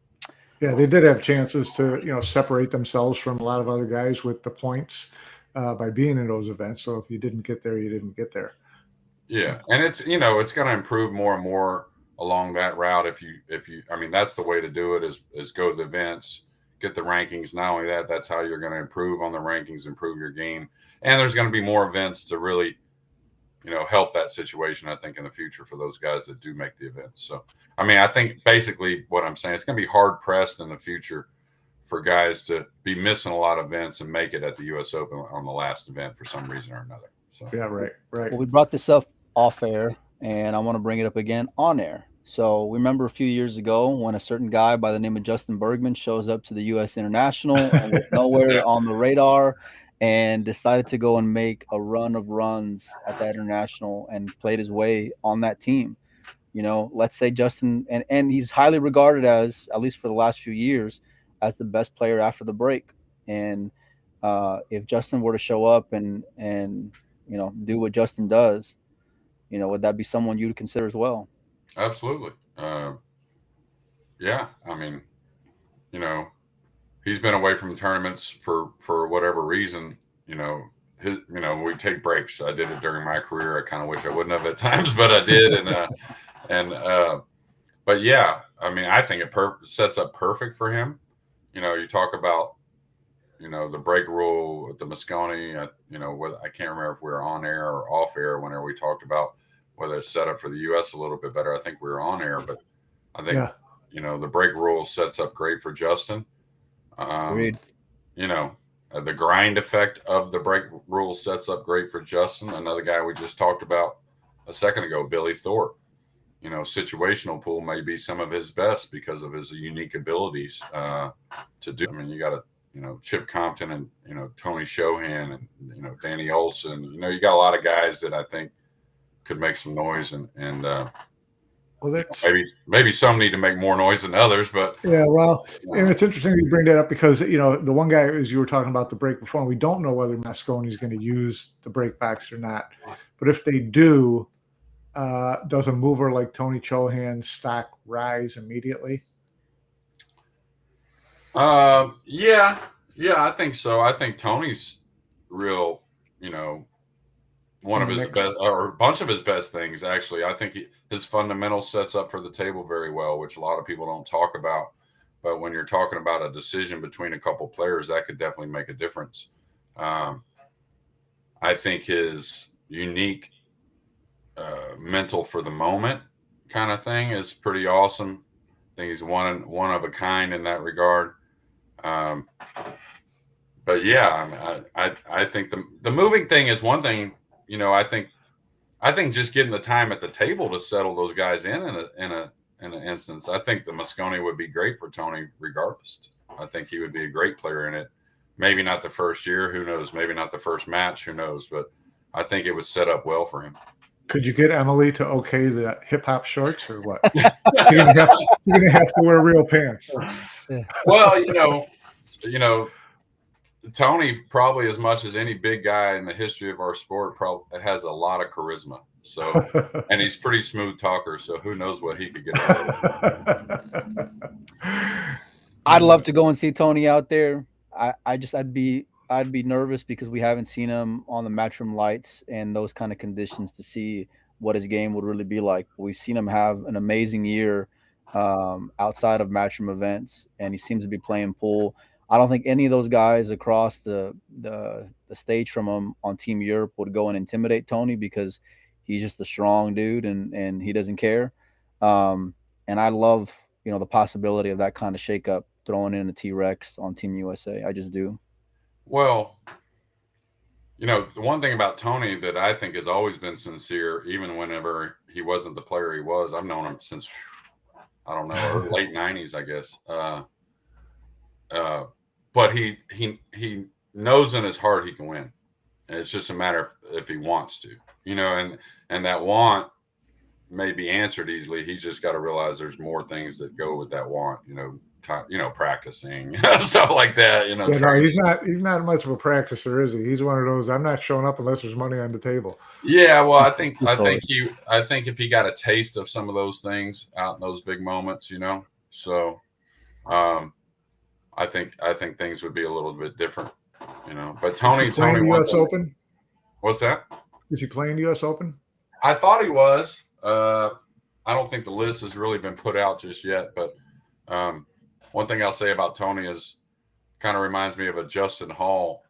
Yeah, they did have chances to separate themselves from a lot of other guys with the points by being in those events. So if you didn't get there, you didn't get there. Yeah, and it's it's going to improve more and more along that route. If you, I mean, that's the way to do it is go to the events, get the rankings. Not only that, that's how you're going to improve on the rankings, improve your game, and there's going to be more events to really help that situation. I think in the future for those guys that do make the events. So I mean, I think basically what I'm saying, it's going to be hard pressed in the future for guys to be missing a lot of events and make it at the U.S. Open on the last event for some reason or another. So Yeah, right. Well, we brought this up off air, and I want to bring it up again on air. So, we remember a few years ago when a certain guy by the name of Justin Bergman shows up to the U.S. International and was yeah, nowhere on the radar and decided to go and make a run of runs at that international and played his way on that team. Let's say Justin, and he's highly regarded as, at least for the last few years, as the best player after the break. And if Justin were to show up and do what Justin does, would that be someone you'd consider as well? absolutely. Yeah, I mean, you know, he's been away from tournaments for whatever reason. We take breaks. I did it during my career. I kind of wish I wouldn't have at times, but I did. And but yeah, I mean, I think it sets up perfect for him. You talk about the break rule at the Mosconi. I can't remember if we were on air or off air whenever we talked about whether it's set up for the U.S. a little bit better. I think we were on air, but I think Yeah. the break rule sets up great for Justin. Um, Agreed. the grind effect of the break rule sets up great for Justin. Another guy we just talked about a second ago, Billy Thorpe. Situational pool may be some of his best because of his unique abilities to do. I mean, you got Chip Compton and Tony Shohan and Danny Olson. You got a lot of guys that I think could make some noise and Well, that's maybe some need to make more noise than others, but yeah. Well, and it's interesting you bring that up because the one guy, as you were talking about the break before, and we don't know whether Mosconi is going to use the break backs or not. But if they do, does a mover like Tony Chohan's stock rise immediately? Yeah, I think so. I think Tony's real, one In of the his mix? best or a bunch of his best things actually. I think his fundamentals sets up for the table very well, which a lot of people don't talk about. But when you're talking about a decision between a couple players, that could definitely make a difference. Um, I think his unique mental for the moment kind of thing is pretty awesome. I think he's one of a kind in that regard. Um, but yeah, I think the moving thing is one thing. I think just getting the time at the table to settle those guys in an instance. I think the Mosconi would be great for Tony regardless. I think he would be a great player in it. Maybe not the first year, who knows? Maybe not the first match, who knows? But I think it would set up well for him. Could you get Emily to okay the hip hop shorts or what? She's gonna have to wear real pants. Well, Tony probably as much as any big guy in the history of our sport probably has a lot of charisma. So, and he's pretty smooth talker. So who knows what he could get away with. I'd love to go and see Tony out there. I'd be nervous because we haven't seen him on the matchroom lights and those kind of conditions to see what his game would really be like. We've seen him have an amazing year outside of matchroom events, and he seems to be playing pool. I don't think any of those guys across the stage from him on Team Europe would go and intimidate Tony because he's just a strong dude and he doesn't care. Um, and I love the possibility of that kind of shakeup throwing in a T-Rex on Team USA. I just do. Well, the one thing about Tony that I think has always been sincere, even whenever he wasn't the player he was. I've known him since I don't know, late '90s, I guess. But he knows in his heart he can win, and it's just a matter of if he wants to, and that want may be answered easily. He's just got to realize there's more things that go with that want, practicing, stuff like that. Yeah, no, he's not much of a practicer, is he? He's one of those. I'm not showing up unless there's money on the table. Yeah, well, I think if he got a taste of some of those things out in those big moments, so I think things would be a little bit different, But Is he playing the U.S. wants. Open? What's that? Is he playing the U.S. Open? I thought he was. I don't think the list has really been put out just yet, but one thing I'll say about Tony is kind of reminds me of a Justin Hall,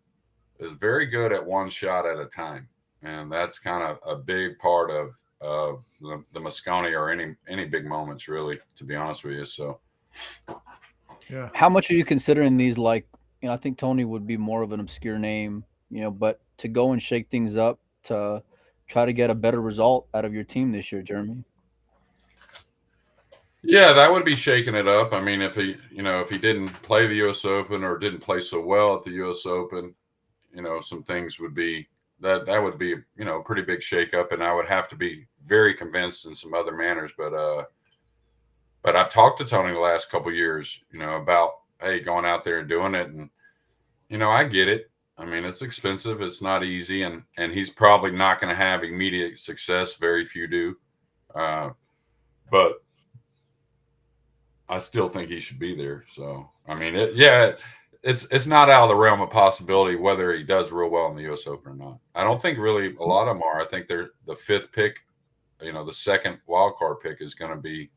is very good at one shot at a time, and that's kind of a big part of the Mosconi or any big moments, really, to be honest with you. So Yeah. How much are you considering these? Like, I think Tony would be more of an obscure name, but to go and shake things up to try to get a better result out of your team this year, Jeremy. yeah, that would be shaking it up. I mean, if he didn't play the U.S. Open or didn't play so well at the U.S. Open, some things would be that would be a pretty big shakeup, and I would have to be very convinced in some other manners. But I've talked to Tony the last couple of years, about hey going out there and doing it, and I get it. I mean, it's expensive, it's not easy, and he's probably not going to have immediate success. Very few do, but I still think he should be there. So I mean, it's not out of the realm of possibility whether he does real well in the U.S. Open or not. I don't think really a lot of them are. I think they're the fifth pick. The second wild card pick is going to be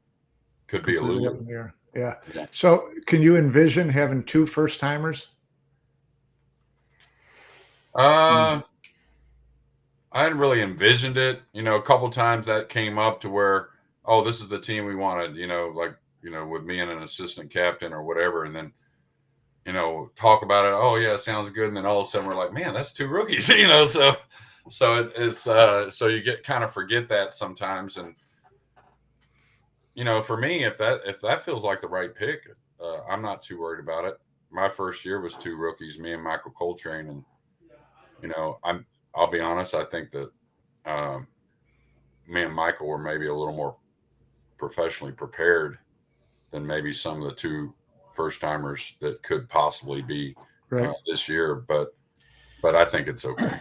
could be Completely up elusive. in the air. Yeah. Yeah. So can you envision having two first timers? I hadn't really envisioned it. A couple times that came up to where, oh, this is the team we wanted. Like with me and an assistant captain or whatever, and then talk about it. Oh yeah, sounds good. And then all of a sudden we're like, man, that's two rookies. So you get kind of forget that sometimes. And for me, if that feels like the right pick, I'm not too worried about it. My first year was two rookies, me and Michael Coltrane, and I'll be honest, I think that me and Michael were maybe a little more professionally prepared than maybe some of the two first timers that could possibly be Right. this year. But I think it's okay.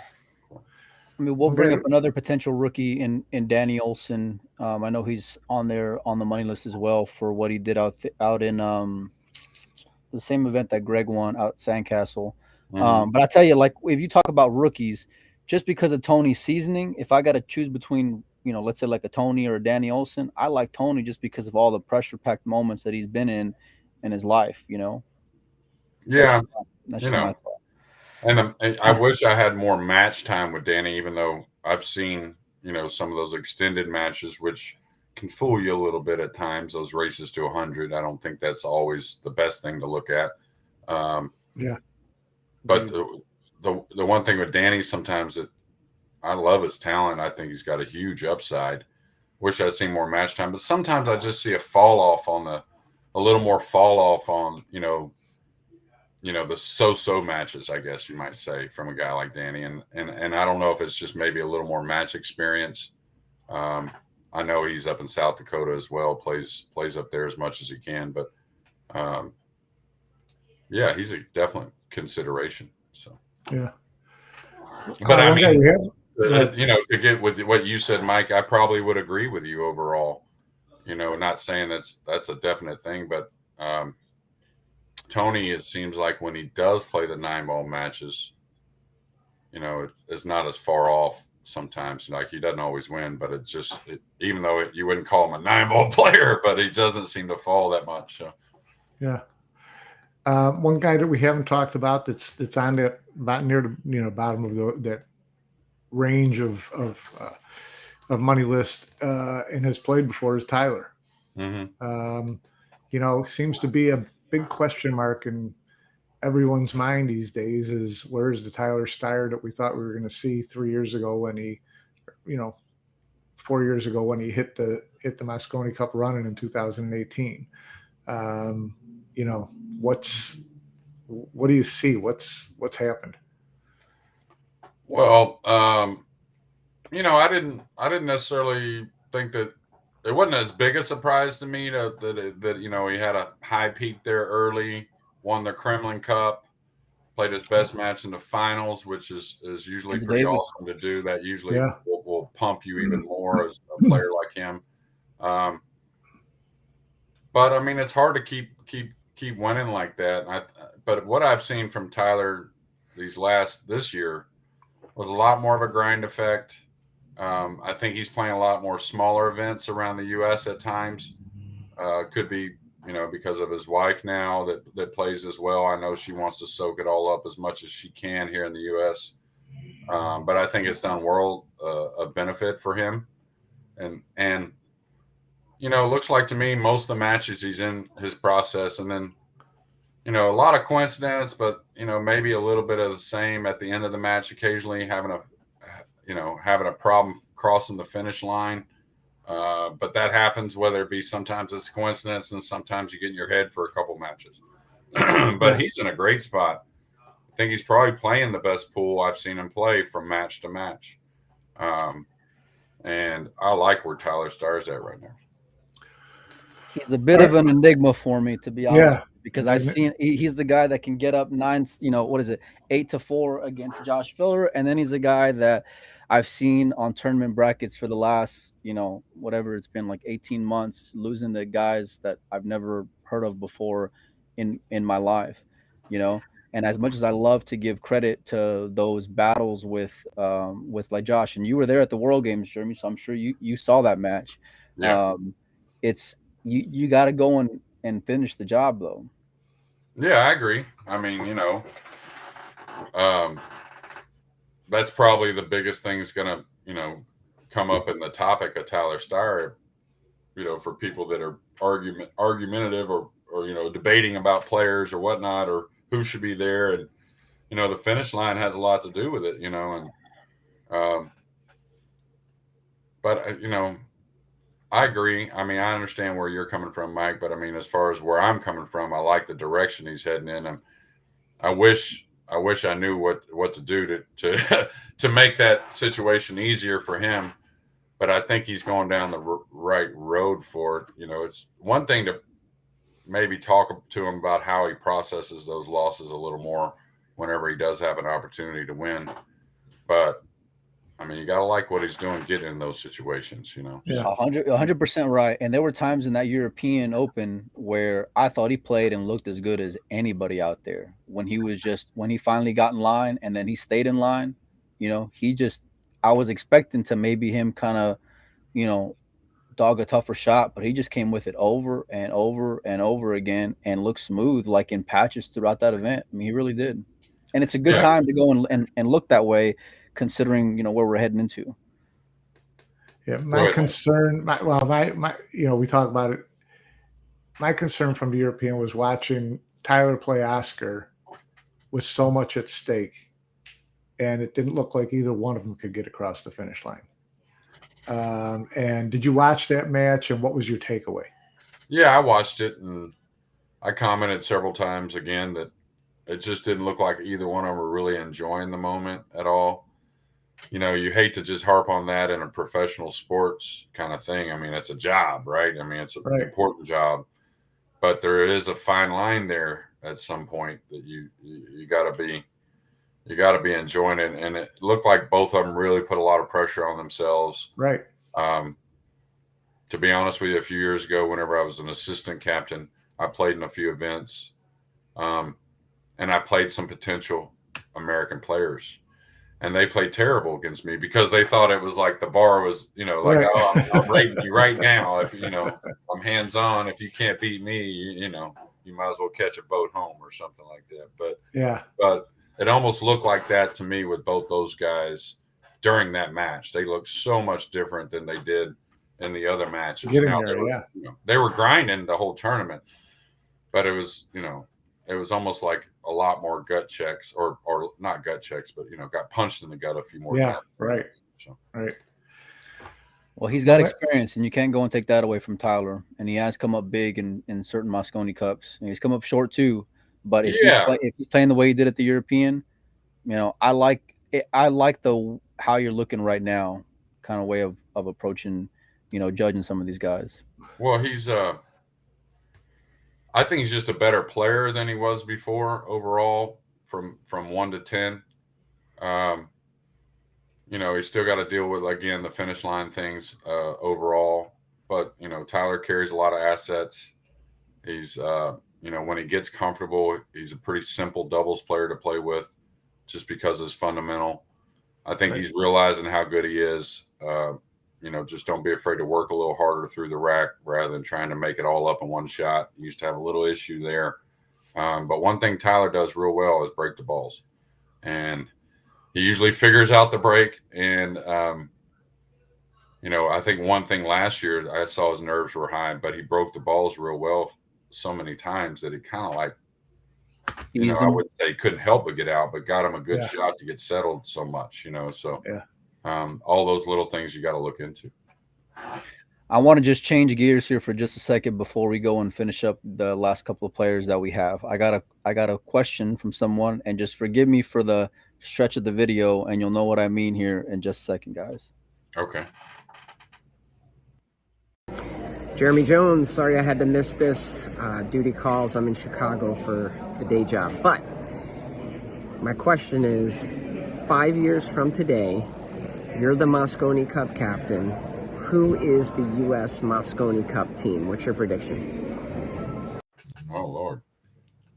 I mean, we'll bring Okay. up another potential rookie in Danny Olson. I know he's on there on the money list as well for what he did out in the same event that Greg won out at Sandcastle. Mhm. But I tell you, like if you talk about rookies, just because of Tony's seasoning, if I got to choose between, let's say like a Tony or a Danny Olson, I like Tony just because of all the pressure-packed moments that he's been in his life. That's Yeah, just that's you just my know, thought. and I wish I had more match time with Danny, even though I've seen some of those extended matches, which can fool you a little bit at times. Those races to 100, I don't think that's always the best thing to look at. Um, Yeah. but Agreed. the one thing with Danny sometimes that I love his talent. I think he's got a huge upside. Wish I'd seen more match time, but sometimes I just see a fall off a little more fall off on the so matches, I guess you might say, from a guy like Danny, and I don't know if it's just maybe a little more match experience. Um, I know he's up in South Dakota as well, plays up there as much as he can, but um, yeah, he's a definite consideration. So, Yeah. but I One guy mean, we have. Go ahead. to get with what you said, Mike, I probably would agree with you overall. Not saying that's a definite thing, but Tony, it seems like when he does play the 9-ball matches, it's not as far off sometimes. Like he doesn't always win, but even though you wouldn't call him a 9-ball player, but he doesn't seem to fall that much. So. Yeah. One guy that we haven't talked about that's on that about near the bottom of that range of money list and has played before is Tyler. Mm-hmm. Seems to be a big question mark in everyone's mind these days is where's the Tyler Steyer that we thought we were going to see 3 years ago when he, 4 years ago when he hit the Mosconi Cup running in 2018. What do you see? What's happened? Well, I didn't necessarily think that it wasn't as big a surprise to me that he had a high peak there early, won the Kremlin Cup, played his best match in the finals, which is usually It's pretty David. awesome to do. That usually Yeah. will pump you even more as a player like him. But I mean, it's hard to keep winning like that. But what I've seen from Tyler this year was a lot more of a grind effect. I think he's playing a lot more smaller events around the U.S. at times. Could be, because of his wife now that plays as well. I know she wants to soak it all up as much as she can here in the U.S. But I think it's done world of benefit for him. And it looks like to me most of the matches he's in his process, and then a lot of coincidence, but maybe a little bit of the same at the end of the match. Occasionally having a problem crossing the finish line. But that happens, whether it be sometimes it's coincidence and sometimes you get in your head for a couple matches. But he's in a great spot. I think he's probably playing the best pool I've seen him play from match to match. And I like where Tyler Starr's at right now. He's a bit of an enigma for me, to be honest. Yeah. Because he's the guy that can get up 8-4 against Josh Filler, and then he's a guy that I've seen on tournament brackets for the last, whatever it's been, like 18 months, losing to guys that I've never heard of before in my life, And as much as I love to give credit to those battles with like Josh, and you were there at the World Games, Jeremy, so I'm sure you saw that match. Yeah. It's you got to go and finish the job, though. Yeah, I agree. I mean, that's probably the biggest thing that's going to, come up in the topic of Tyler Starr, for people that are argumentative or debating about players or whatnot, or who should be there. And, the finish line has a lot to do with it, but, I agree. I mean, I understand where you're coming from, Mike, but I mean, as far as where I'm coming from, I like the direction he's heading in. And I wish I knew what to do to to make that situation easier for him. But I think he's going down the right road for it. It's one thing to maybe talk to him about how he processes those losses a little more whenever he does have an opportunity to win. But I mean, you got to like what he's doing getting in those situations, Yeah. 100% right. And there were times in that European Open where I thought he played and looked as good as anybody out there. When he finally got in line and then he stayed in line, I was expecting to maybe him kind of, dog a tougher shot, but he just came with it over and over and over again and looked smooth, like in patches throughout that event. I mean, he really did. And it's a good time to go and look that way, considering where we're heading into. Yeah, my concern, we talk about it. My concern from the European was watching Tyler play Oscar with so much at stake, and it didn't look like either one of them could get across the finish line. And did you watch that match, and what was your takeaway? Yeah, I watched it, and I commented several times again that it just didn't look like either one of them were really enjoying the moment at all. You hate to just harp on that in a professional sports kind of thing. I mean, it's a job, right? I mean, it's an important job, but there is a fine line there at some point that you got to be enjoying it. And it looked like both of them really put a lot of pressure on themselves. Right. To be honest with you, a few years ago, whenever I was an assistant captain, I played in a few events, and I played some potential American players. And they played terrible against me because they thought it was like the bar was, oh, I'm rating you right now. If, I'm hands on. If you can't beat me, you might as well catch a boat home or something like that. But it almost looked like that to me with both those guys during that match. They looked so much different than they did in the other matches. They were grinding the whole tournament, but it was, it was almost like a lot more gut checks or not gut checks, but, got punched in the gut a few more times. Right. So. Right. Well, he's got experience, and you can't go and take that away from Tyler. And he has come up big in certain Mosconi Cups. And he's come up short too. But if he's playing the way he did at the European, I like the how you're looking right now kind of way of approaching, judging some of these guys. Well, I think he's just a better player than he was before overall from 1 to 10. He's still got to deal with, again, the finish line things overall. But, Tyler carries a lot of assets. He's, when he gets comfortable, he's a pretty simple doubles player to play with just because it's fundamental. I think he's realizing how good he is. Just don't be afraid to work a little harder through the rack rather than trying to make it all up in one shot. He used to have a little issue there. But one thing Tyler does real well is break the balls. And he usually figures out the break. And, I think one thing last year, I saw his nerves were high, but he broke the balls real well so many times that he kind of like, I wouldn't say he couldn't help but get out, but got him a good shot to get settled so much, so all those little things you got to look into. I want to just change gears here for just a second before we go and finish up the last couple of players that we have. I got a question from someone, and just forgive me for the stretch of the video, and you'll know what I mean here in just a second, guys. Okay. Jeremy Jones, sorry I had to miss this. Duty calls. I'm in Chicago for the day job. But my question is, 5 years from today, you're the Mosconi Cup captain. Who is the U.S. Mosconi Cup team? What's your prediction? Oh, Lord.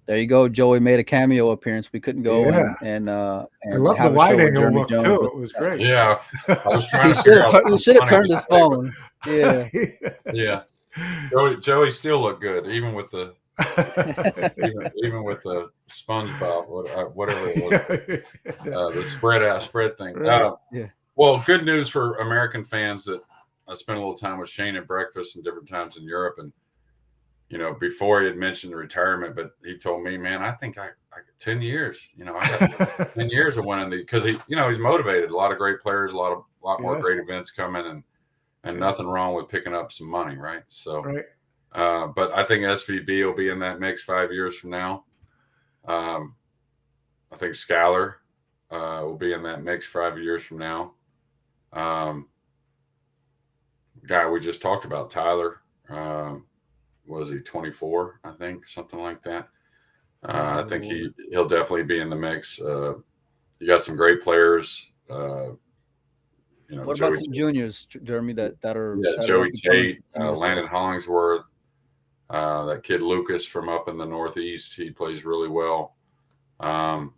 There you go. Joey made a cameo appearance. We couldn't go and I love the wide angle look too. It was great. Yeah, I was trying to figure out. He should have turned his phone. Yeah, yeah. Joey still looked good, even with the even with the SpongeBob, whatever it was, the spread thing. Well, good news for American fans that I spent a little time with Shane at breakfast and different times in Europe, and before he had mentioned the retirement, but he told me, man, I think I 10 years, I got 10 years of winning because he's motivated. A lot of great players, a lot more great events coming, and nothing wrong with picking up some money, right? So, but I think SVB will be in that mix 5 years from now. I think Skyler will be in that mix 5 years from now. Guy we just talked about, Tyler. Was he 24? I think something like that. I think he'll definitely be in the mix. You got some great players. What about some juniors, Jeremy? That are Joey Tate, Landon Hollingsworth, that kid Lucas from up in the Northeast. He plays really well. Oh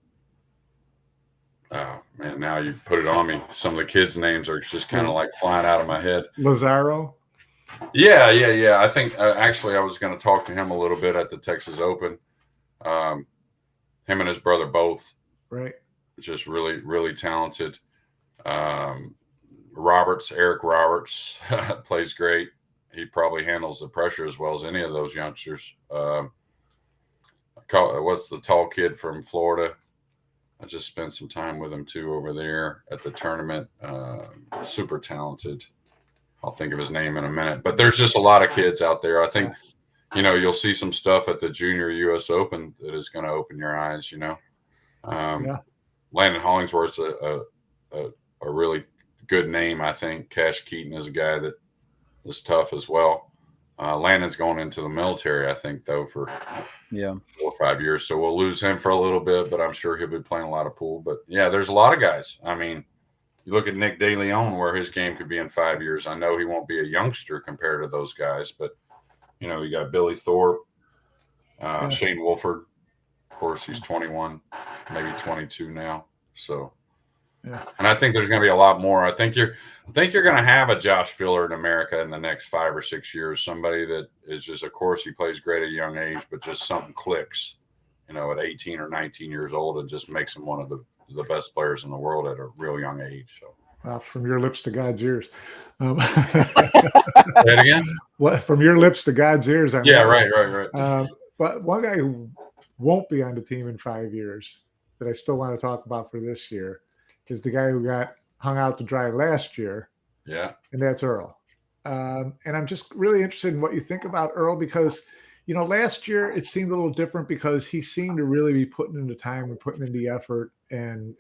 man, now you put it on me. Some of the kids' names are just kind of like flying out of my head. Lazaro. Yeah. I think actually I was going to talk to him a little bit at the Texas Open. Him and his brother both, just really, really talented. Eric Roberts plays great. He probably handles the pressure as well as any of those youngsters. What's the tall kid from Florida? I just spent some time with him too over there at the tournament. Super talented. I'll think of his name in a minute, but there's just a lot of kids out there. I think, you'll see some stuff at the Junior U.S. Open that is going to open your eyes. Landon Hollingsworth's a really good name. I think Cash Keaton is a guy that is tough as well. Landon's going into the military, I think, though, for 4 or 5 years. So we'll lose him for a little bit, but I'm sure he'll be playing a lot of pool. But yeah, there's a lot of guys. I mean, you look at Nick DeLeon, where his game could be in 5 years. I know he won't be a youngster compared to those guys, but you got Billy Thorpe, Shane Wolford. Of course, he's 21, maybe 22 now. So, and I think there's going to be a lot more. I think you're going to have a Josh Filler in America in the next 5 or 6 years. Somebody that is just, of course, he plays great at a young age, but just something clicks, at 18 or 19 years old, and just makes him one of the best players in the world at a real young age. So, from your lips to God's ears. Say it again. What, from your lips to God's ears? Right. But one guy who won't be on the team in 5 years that I still want to talk about for this year is the guy who got hung out to dry last year. Yeah, and that's Earl. And I'm just really interested in what you think about Earl because. Last year it seemed a little different because he seemed to really be putting in the time and putting in the effort, and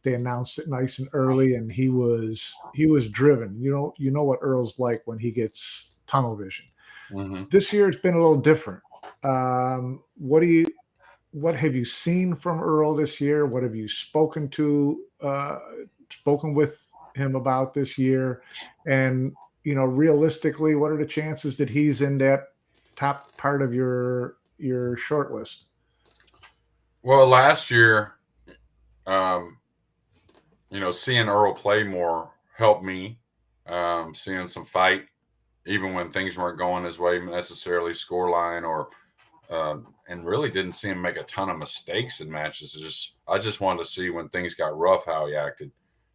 they announced it nice and early, and he was driven. You know what Earl's like when he gets tunnel vision. Mm-hmm. This year it's been a little different. What have you seen from Earl this year? What have you spoken with him about this year? And realistically, what are the chances that he's in that top part of your short list? Well, last year, seeing Earl play more helped me. Seeing some fight, even when things weren't going his way necessarily, scoreline or and really didn't see him make a ton of mistakes in matches. I just wanted to see when things got rough how he acted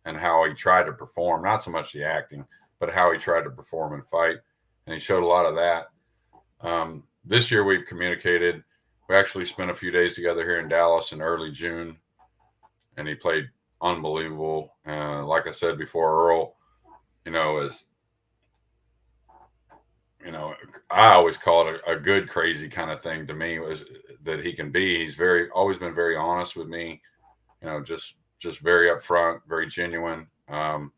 and how he tried to perform. Not so much the acting, but how he tried to perform and fight, and he showed a lot of that. This year we've communicated. We actually spent a few days together here in Dallas in early June, and he played unbelievable. Like I said before, Earl, is I always call it a good crazy kind of thing to me was that he can be. He's always been very honest with me, just very upfront, very genuine. And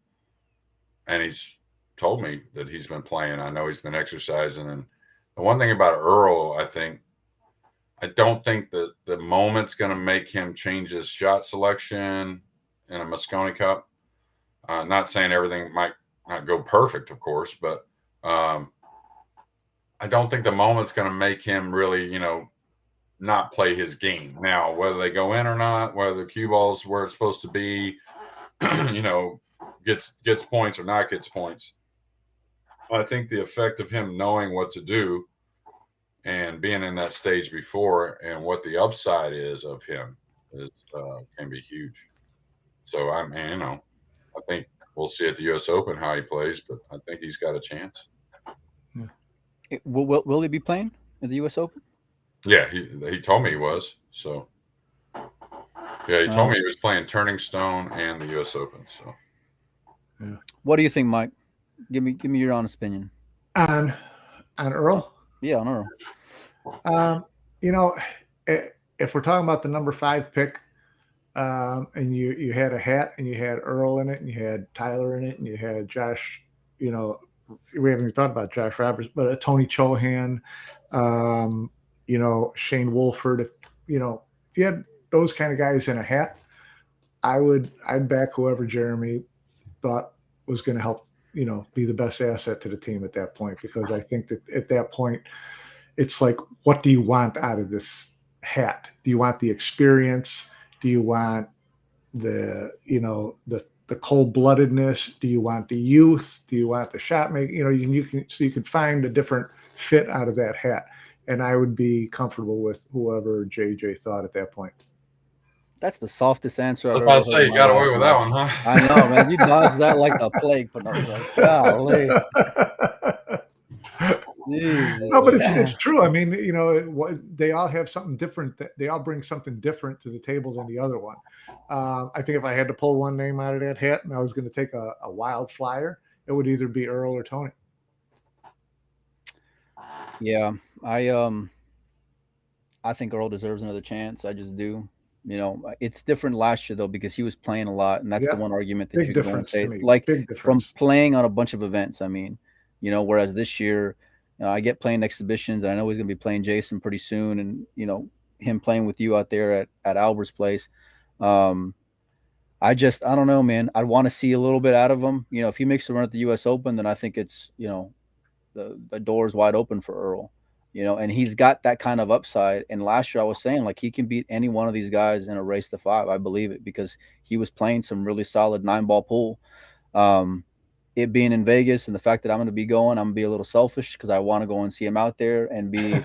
he's told me that he's been playing. I know he's been exercising. And the one thing about Earl, I don't think that the moment's going to make him change his shot selection in a Mosconi Cup. Not saying everything might not go perfect, of course, but I don't think the moment's going to make him really, not play his game. Now, whether they go in or not, whether the cue ball's where it's supposed to be, gets points or not gets points. I think the effect of him knowing what to do and being in that stage before and what the upside is of him can be huge. So I think we'll see at the U.S. Open how he plays, but I think he's got a chance. Will he be playing at the U.S. Open? Yeah, he told me he was. So yeah, he told me he was playing Turning Stone and the U.S. Open. So yeah. What do you think, Mike? Give me your honest opinion on Earl. Yeah, on Earl. If we're talking about the number 5 pick, and you had a hat and you had Earl in it and you had Tyler in it and you had Josh, we haven't even thought about Josh Roberts, but Tony Chohan, Shane Wolford. If you had those kind of guys in a hat, I'd back whoever Jeremy thought was going to help, be the best asset to the team at that point, because I think that at that point, it's like, what do you want out of this hat? Do you want the experience? Do you want the cold-bloodedness? Do you want the youth? Do you want the shot making? You can find a different fit out of that hat, and I would be comfortable with whoever JJ thought at that point. That's the softest answer I've I was about ever to heard. say, you got away with that one, huh? I know, man. You dodged that like the plague, but I was like, golly. No, but it's true. I mean, they all have something different. They all bring something different to the table than the other one. I think if I had to pull one name out of that hat and I was going to take a wild flyer, it would either be Earl or Tony. Yeah, I think Earl deserves another chance. I just do. It's different last year though, because he was playing a lot, and that's the one argument that you can go and say, like, from playing on a bunch of events. I mean, whereas this year, I get playing exhibitions, and I know he's going to be playing Jason pretty soon, and him playing with you out there at Albert's place. I don't know, man. I want to see a little bit out of him. If he makes a run at the U.S. Open, then I think it's the door is wide open for Earl. And he's got that kind of upside. And last year I was saying, like, he can beat any one of these guys in a race to 5. I believe it, because he was playing some really solid 9-ball pool. It being in Vegas and the fact that I'm going to be going, I'm going to be a little selfish because I want to go and see him out there and be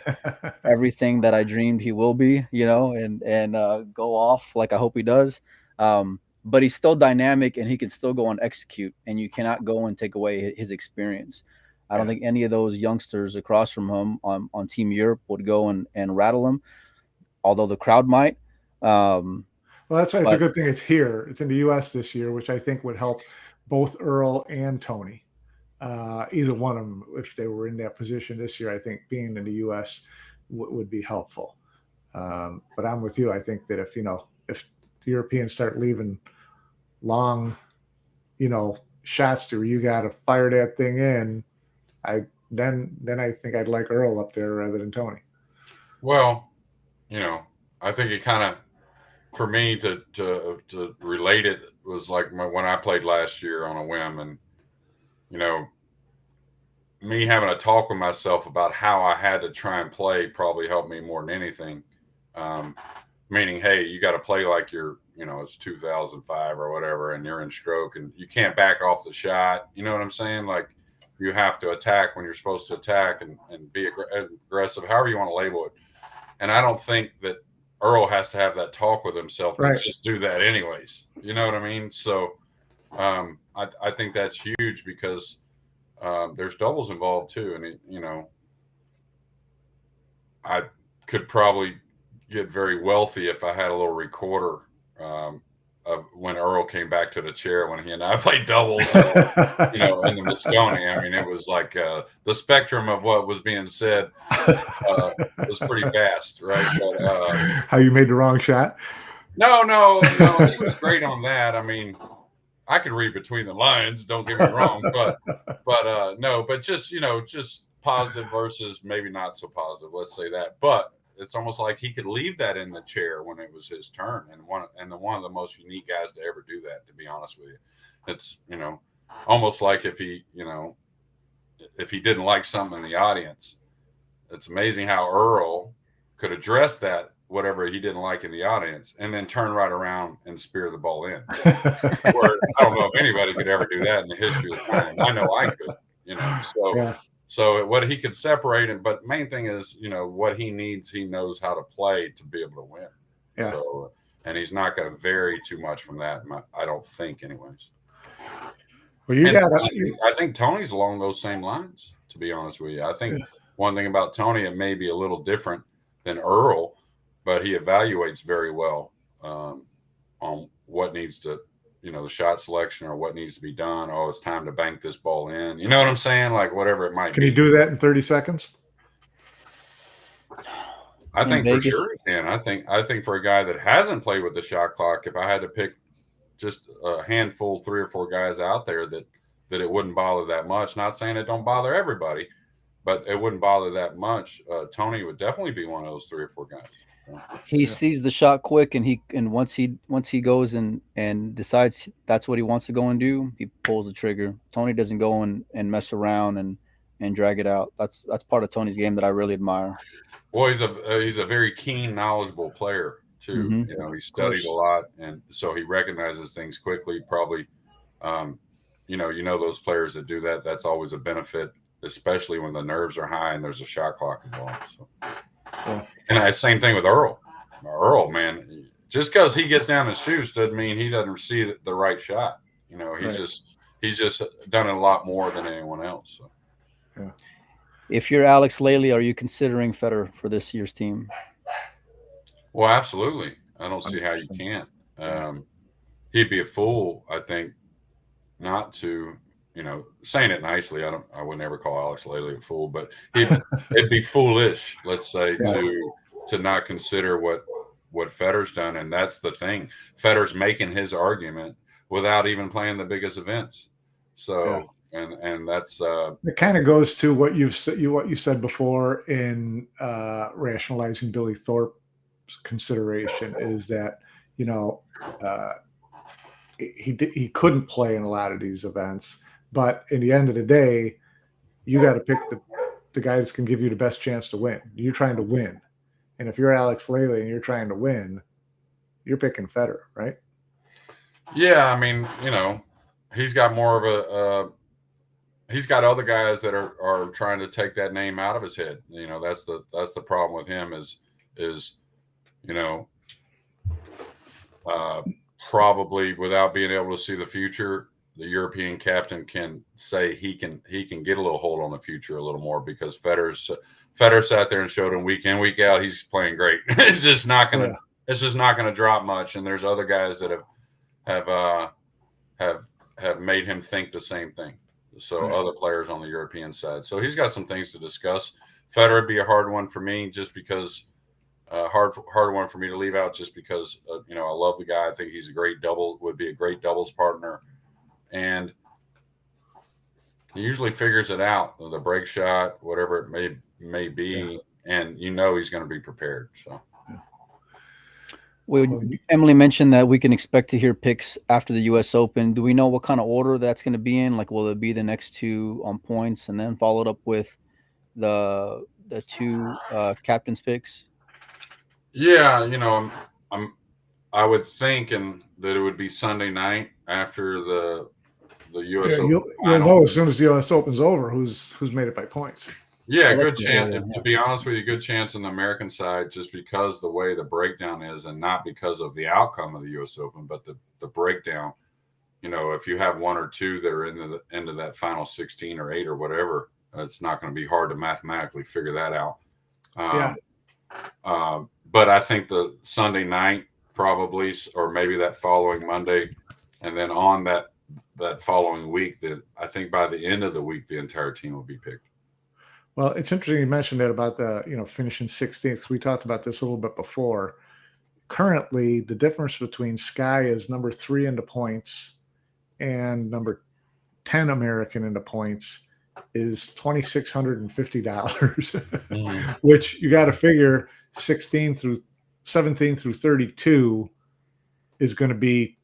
everything that I dreamed he will be, and go off like I hope he does. But he's still dynamic and he can still go and execute, and you cannot go and take away his experience. I don't think any of those youngsters across from him on Team Europe would go and rattle him, although the crowd might. Well, that's why it's a good thing it's here. It's in the U.S. this year, which I think would help both Earl and Tony. Either one of them, if they were in that position this year, I think being in the U.S. would be helpful. But I'm with you. I think that if the Europeans start leaving long, shots to where you got to fire that thing in, then I think I'd like Earl up there rather than Tony. Well, I think it kind of, for me to relate it was like when I played last year on a whim, and me having a talk with myself about how I had to try and play probably helped me more than anything. Meaning, hey, you got to play like you're it's 2005 or whatever, and you're in stroke and you can't back off the shot. You know what I'm saying? Like, you have to attack when you're supposed to attack and be aggressive, however you want to label it. And I don't think that Earl has to have that talk with himself to just do that anyways. You know what I mean? So I think that's huge because there's doubles involved too. And, I could probably get very wealthy if I had a little recorder of when Earl came back to the chair when he and I played doubles, in the Mosconi. I mean, it was like the spectrum of what was being said was pretty vast, right? But how you made the wrong shot? No, he was great on that. I mean, I could read between the lines. Don't get me wrong, but just positive versus maybe not so positive. Let's say that, but it's almost like he could leave that in the chair when it was his turn, and one of the most unique guys to ever do that. To be honest with you, it's almost like if he didn't like something in the audience, it's amazing how Earl could address that whatever he didn't like in the audience, and then turn right around and spear the ball in. Where I don't know if anybody could ever do that in the history of time. I know I could, So what he could separate him, but main thing is, what he needs, he knows how to play to be able to win. Yeah. So, and he's not going to vary too much from that. I don't think, anyways. Well, I think Tony's along those same lines, to be honest with you. I think one thing about Tony, it may be a little different than Earl, but he evaluates very well on what needs to, the shot selection or what needs to be done. Oh, it's time to bank this ball in. You know what I'm saying? Like, whatever it might be. Can he do that in 30 seconds? I think for sure he can. I think for a guy that hasn't played with the shot clock, if I had to pick just a handful, 3 or 4 guys out there that it wouldn't bother that much. Not saying it don't bother everybody, but it wouldn't bother that much. Tony would definitely be one of those 3 or 4 guys. He sees the shot quick, and once he goes and decides that's what he wants to go and do, he pulls the trigger. Tony doesn't go and mess around and drag it out. That's part of Tony's game that I really admire. Well, he's a very keen, knowledgeable player too. Mm-hmm. He studied a lot, and so he recognizes things quickly. Probably, those players that do that. That's always a benefit, especially when the nerves are high and there's a shot clock involved. So. And same thing with Earl. Earl, man, just because he gets down and shoots doesn't mean he doesn't see the right shot. He's just done it a lot more than anyone else. So. Yeah. If you're Alex Lely, are you considering Federer for this year's team? Well, absolutely. I don't see how you can't. He'd be a fool, I think, not to. Saying it nicely, I would never call Alex Lely a fool, but it'd be foolish, let's say, to not consider what Federer's done. And that's the thing. Federer's making his argument without even playing the biggest events. So, and that's it kind of goes to what you said before in rationalizing Billy Thorpe's consideration is that, he couldn't play in a lot of these events. But in the end of the day, you got to pick the guys that can give you the best chance to win. You're trying to win. And if you're Alex Lely and you're trying to win, you're picking Federer, right? Yeah, I mean, he's got more of he's got other guys that are trying to take that name out of his head. That's the problem with him is probably without being able to see the future, the European captain can say he can get a little hold on the future a little more because Federer sat there and showed him week in, week out he's playing great. It's just not gonna drop much. And there's other guys that have made him think the same thing. So other players on the European side. So he's got some things to discuss. Federer would be a hard one for me just because hard one for me to leave out just because I love the guy. I think he's would be a great doubles partner. And he usually figures it out, the break shot, whatever it may be, and he's going to be prepared. So, Emily mentioned that we can expect to hear picks after the U.S. Open. Do we know what kind of order that's going to be in? Like, will it be the next 2 on points and then followed up with the 2 captains picks? Yeah, I would think that it would be Sunday night after the U.S. Yeah, Open you'll final. know as soon as the U.S. Open's over who's made it by points. Yeah, Oh, that's good good. chance. Yeah, yeah. To be honest with you, good chance on the American side, just because the way the breakdown is, and not because of the outcome of the U.S. Open, but the breakdown. If you have one or two that are in the end of that final 16 or 8 or whatever, it's not going to be hard to mathematically figure that out. Yeah. But I think the Sunday night probably, or maybe that following Monday, and then on that following week, that I think by the end of the week, the entire team will be picked. Well, it's interesting you mentioned that about the finishing 16th. We talked about this a little bit before. Currently, the difference between Sky is number 3 in the points and number 10 American in the points is $2,650, which you got to figure 17 through 32 is going to be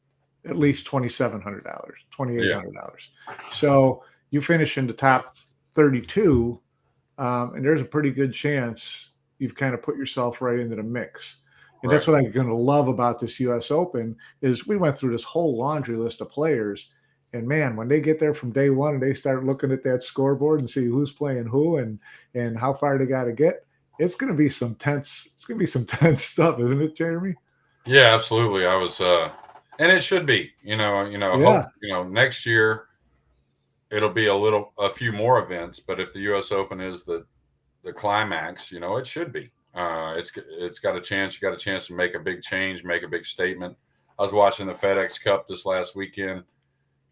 at least $2,700, $2,800. Yeah. So you finish in the top 32, and there's a pretty good chance you've kind of put yourself right into the mix. And that's what I'm going to love about this U.S. Open is we went through this whole laundry list of players. And man, when they get there from day one and they start looking at that scoreboard and see who's playing who and how far they got to get, it's going to be some tense. It's going to be some tense stuff, isn't it, Jeremy? Yeah, absolutely. I was, and it should be. Hope, next year it'll be a few more events. But if the U.S. Open is the climax, it should be. It's got a chance. You got a chance to make a big change, make a big statement. I was watching the FedEx Cup this last weekend.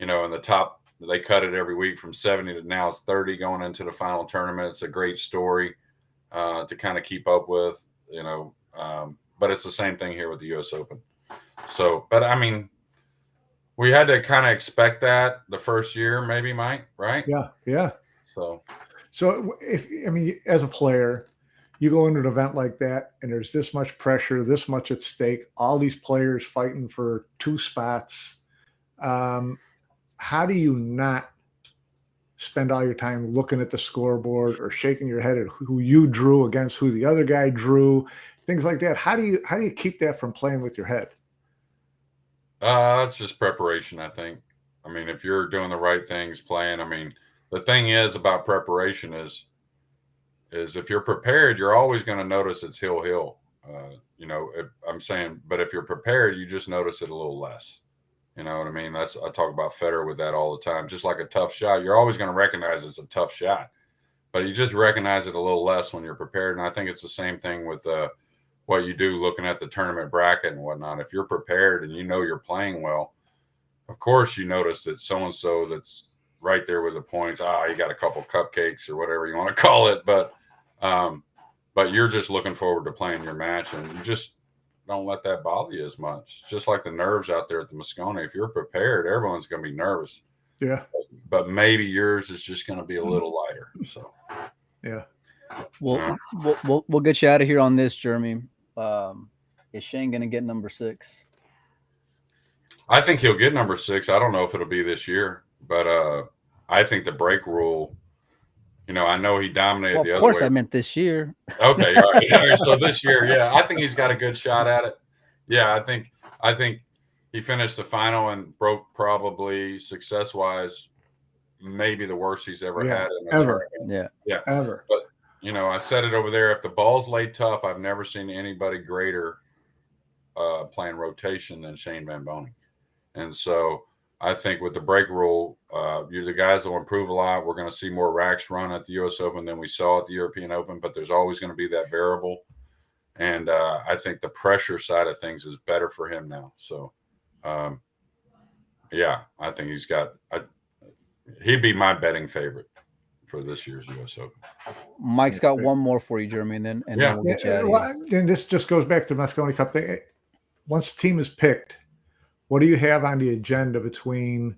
In the top, they cut it every week from 70 to now it's 30 going into the final tournament. It's a great story to kind of keep up with, but it's the same thing here with the U.S. Open. So, but I mean, we had to kind of expect that the first year, maybe, Mike, right? Yeah, yeah. So as a player, you go into an event like that and there's this much pressure, this much at stake, all these players fighting for 2 spots. How do you not spend all your time looking at the scoreboard or shaking your head at who you drew against who the other guy drew, things like that? How do you keep that from playing with your head? That's just preparation, I think. I mean, if you're doing the right things, playing, I mean, the thing is about preparation is if you're prepared, you're always going to notice it's hill. I'm saying, but if you're prepared, you just notice it a little less. You know what I mean? I talk about Federer with that all the time. Just like a tough shot, you're always going to recognize it's a tough shot, but you just recognize it a little less when you're prepared. And I think it's the same thing with what you do looking at the tournament bracket and whatnot. If you're prepared and you're playing well, of course you notice that so-and-so that's right there with the points, you got a couple cupcakes or whatever you want to call it. But you're just looking forward to playing your match, and you just don't let that bother you as much. It's just like the nerves out there at the Mosconi. If you're prepared, everyone's going to be nervous. Yeah. But maybe yours is just going to be a little lighter. So, yeah. We'll get you out of here on this, Jeremy. Is Shane going to get number 6? I think he'll get number 6. I don't know if it'll be this year, but I think the break rule, I know he dominated the other way. Of course, I meant this year. Okay, all right. So this year, yeah, I think he's got a good shot at it. Yeah, I think he finished the final and broke probably success-wise maybe the worst he's ever had in a tournament. Yeah, ever. But I said it over there. If the ball's laid tough, I've never seen anybody greater playing rotation than Shane Van Boening. And so I think with the break rule, the guys will improve a lot. We're going to see more racks run at the U.S. Open than we saw at the European Open, but there's always going to be that variable. And I think the pressure side of things is better for him now. So, I think he'd be my betting favorite for this year's U.S. Open. Mike's got one more for you, Jeremy, and then we'll get you out of here. And this just goes back to the Mosconi Cup thing. Once the team is picked, what do you have on the agenda between,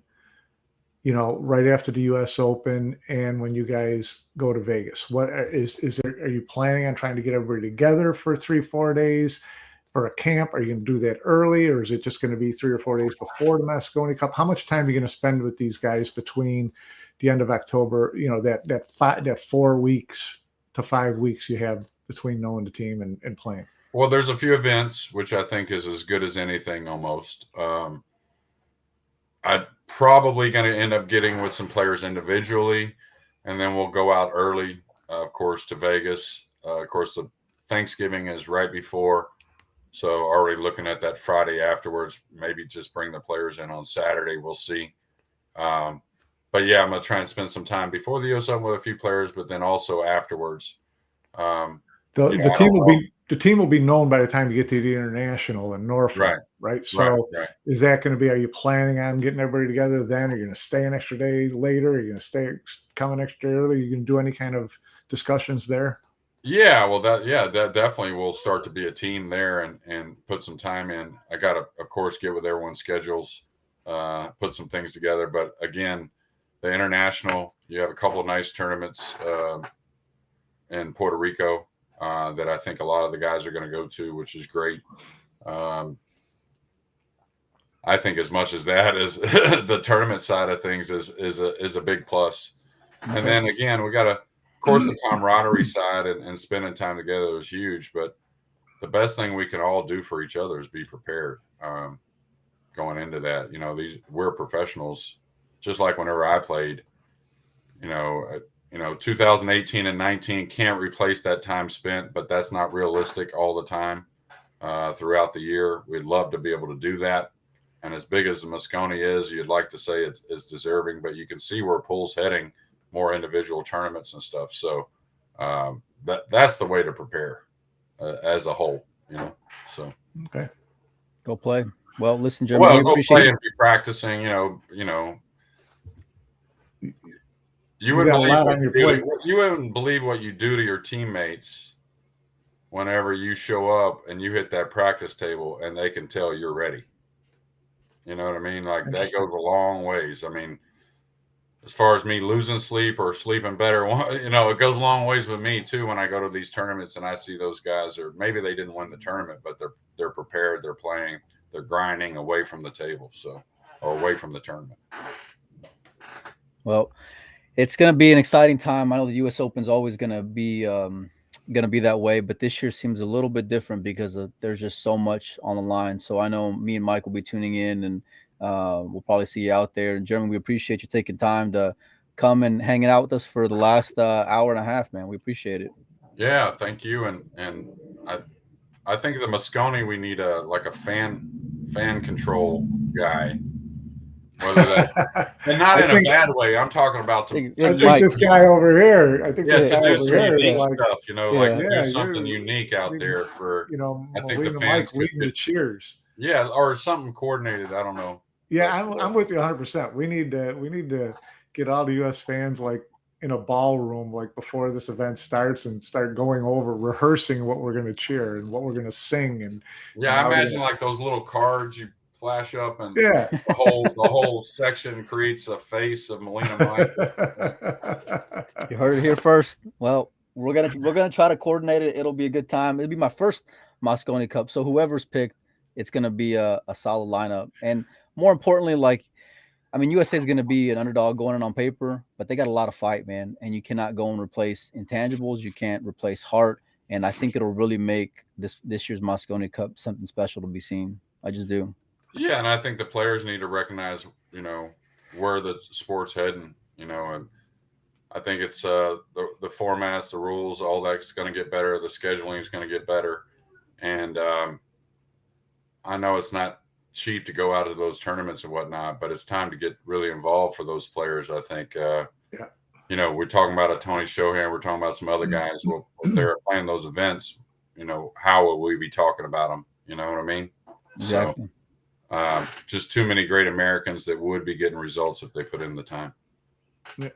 right after the U.S. Open and when you guys go to Vegas? What is there? Are you planning on trying to get everybody together for 3-4 days for a camp? Are you going to do that early, or is it just going to be 3 or 4 days before the Mosconi Cup? How much time are you going to spend with these guys between the end of October? that 4 weeks to 5 weeks you have between knowing the team and playing. Well, there's a few events which I think is as good as anything almost. I'm probably going to end up getting with some players individually, and then we'll go out early, of course, to Vegas. Of course, the Thanksgiving is right before, so already looking at that Friday afterwards. Maybe just bring the players in on Saturday. We'll see. But yeah, I'm going to try and spend some time before the U.S. Open with a few players, but then also afterwards. The team will be known by the time you get to the International in Norfolk, right? So right. is that going to be? Are you planning on getting everybody together then? Are you going to stay an extra day later? Are you going to come an extra day early? Are you going to do any kind of discussions there? Yeah, well, that definitely will start to be a team there and put some time in. I got to, of course, get with everyone's schedules, put some things together. But again, the International, you have a couple of nice tournaments in Puerto Rico that I think a lot of the guys are going to go to, which is great. I think as much as that is the tournament side of things is a big plus. Okay. And then again, we got to, of course, the camaraderie side and spending time together is huge. But the best thing we can all do for each other is be prepared going into that. You know, we're professionals, just like whenever I played. You know, 2018 and 19 can't replace that time spent, but that's not realistic all the time throughout the year. We'd love to be able to do that. And as big as the Mosconi is, you'd like to say it's deserving, but you can see where Pool's heading, more individual tournaments and stuff. So that's the way to prepare as a whole, you know. So okay, go play. Well, listen, Jeremy, well, go play and be practicing. You wouldn't believe what you do to your teammates whenever you show up and you hit that practice table and they can tell you're ready. You know what I mean? Like that goes a long ways. I mean, as far as me losing sleep or sleeping better, you know, it goes a long ways with me too when I go to these tournaments and I see those guys, or maybe they didn't win the tournament, but they're prepared, they're playing, they're grinding away from the table, or away from the tournament. Well, it's going to be an exciting time. I know the U.S. Open's always going to be that way, but this year seems a little bit different because there's just so much on the line. So I know me and Mike will be tuning in, and we'll probably see you out there. And Jeremy, we appreciate you taking time to come and hanging out with us for the last hour and a half, man. We appreciate it. Yeah, thank you. And I think the Mosconi, we need a fan control guy. Whether that, and not in a bad way. I'm talking about I think this guy over here. I think to do some unique stuff. You know, like to do something unique out there for. You know, I think the fans leading the cheers. Yeah, or something coordinated. I don't know. Yeah, I'm with you 100%. We need to get all the U.S. fans like in a ballroom like before this event starts and start going over rehearsing what we're going to cheer and what we're going to sing and. Yeah, I imagine like those little cards you flash up and the whole section creates a face of Molina Mike. You heard it here first. Well, we're gonna try to coordinate it. It'll be a good time. It'll be my first Mosconi Cup, so whoever's picked, it's gonna be a solid lineup. And more importantly, USA is gonna be an underdog going in on paper, but they got a lot of fight, man. And you cannot go and replace intangibles. You can't replace heart. And I think it'll really make this year's Mosconi Cup something special to be seen. I just do. Yeah, and I think the players need to recognize, you know, where the sport's heading, you know, and I think it's the formats, the rules, all that's going to get better. The scheduling is going to get better, and I know it's not cheap to go out of those tournaments and whatnot, but it's time to get really involved for those players. I think, you know, we're talking about a Tony Shohan, we're talking about some other guys. Well, if they're playing those events, you know, how will we be talking about them? You know what I mean? Exactly. So, just too many great Americans that would be getting results if they put in the time. Yeah.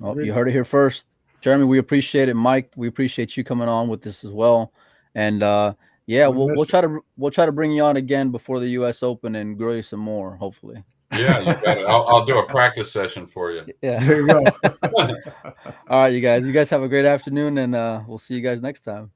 Well, you heard it here first. Jeremy, we appreciate it. Mike, we appreciate you coming on with this as well. And we'll try to bring you on again before the US Open and grill you some more, hopefully. Yeah, you got it. I'll do a practice session for you. Yeah. There you go. All right, you guys. You guys have a great afternoon, and we'll see you guys next time.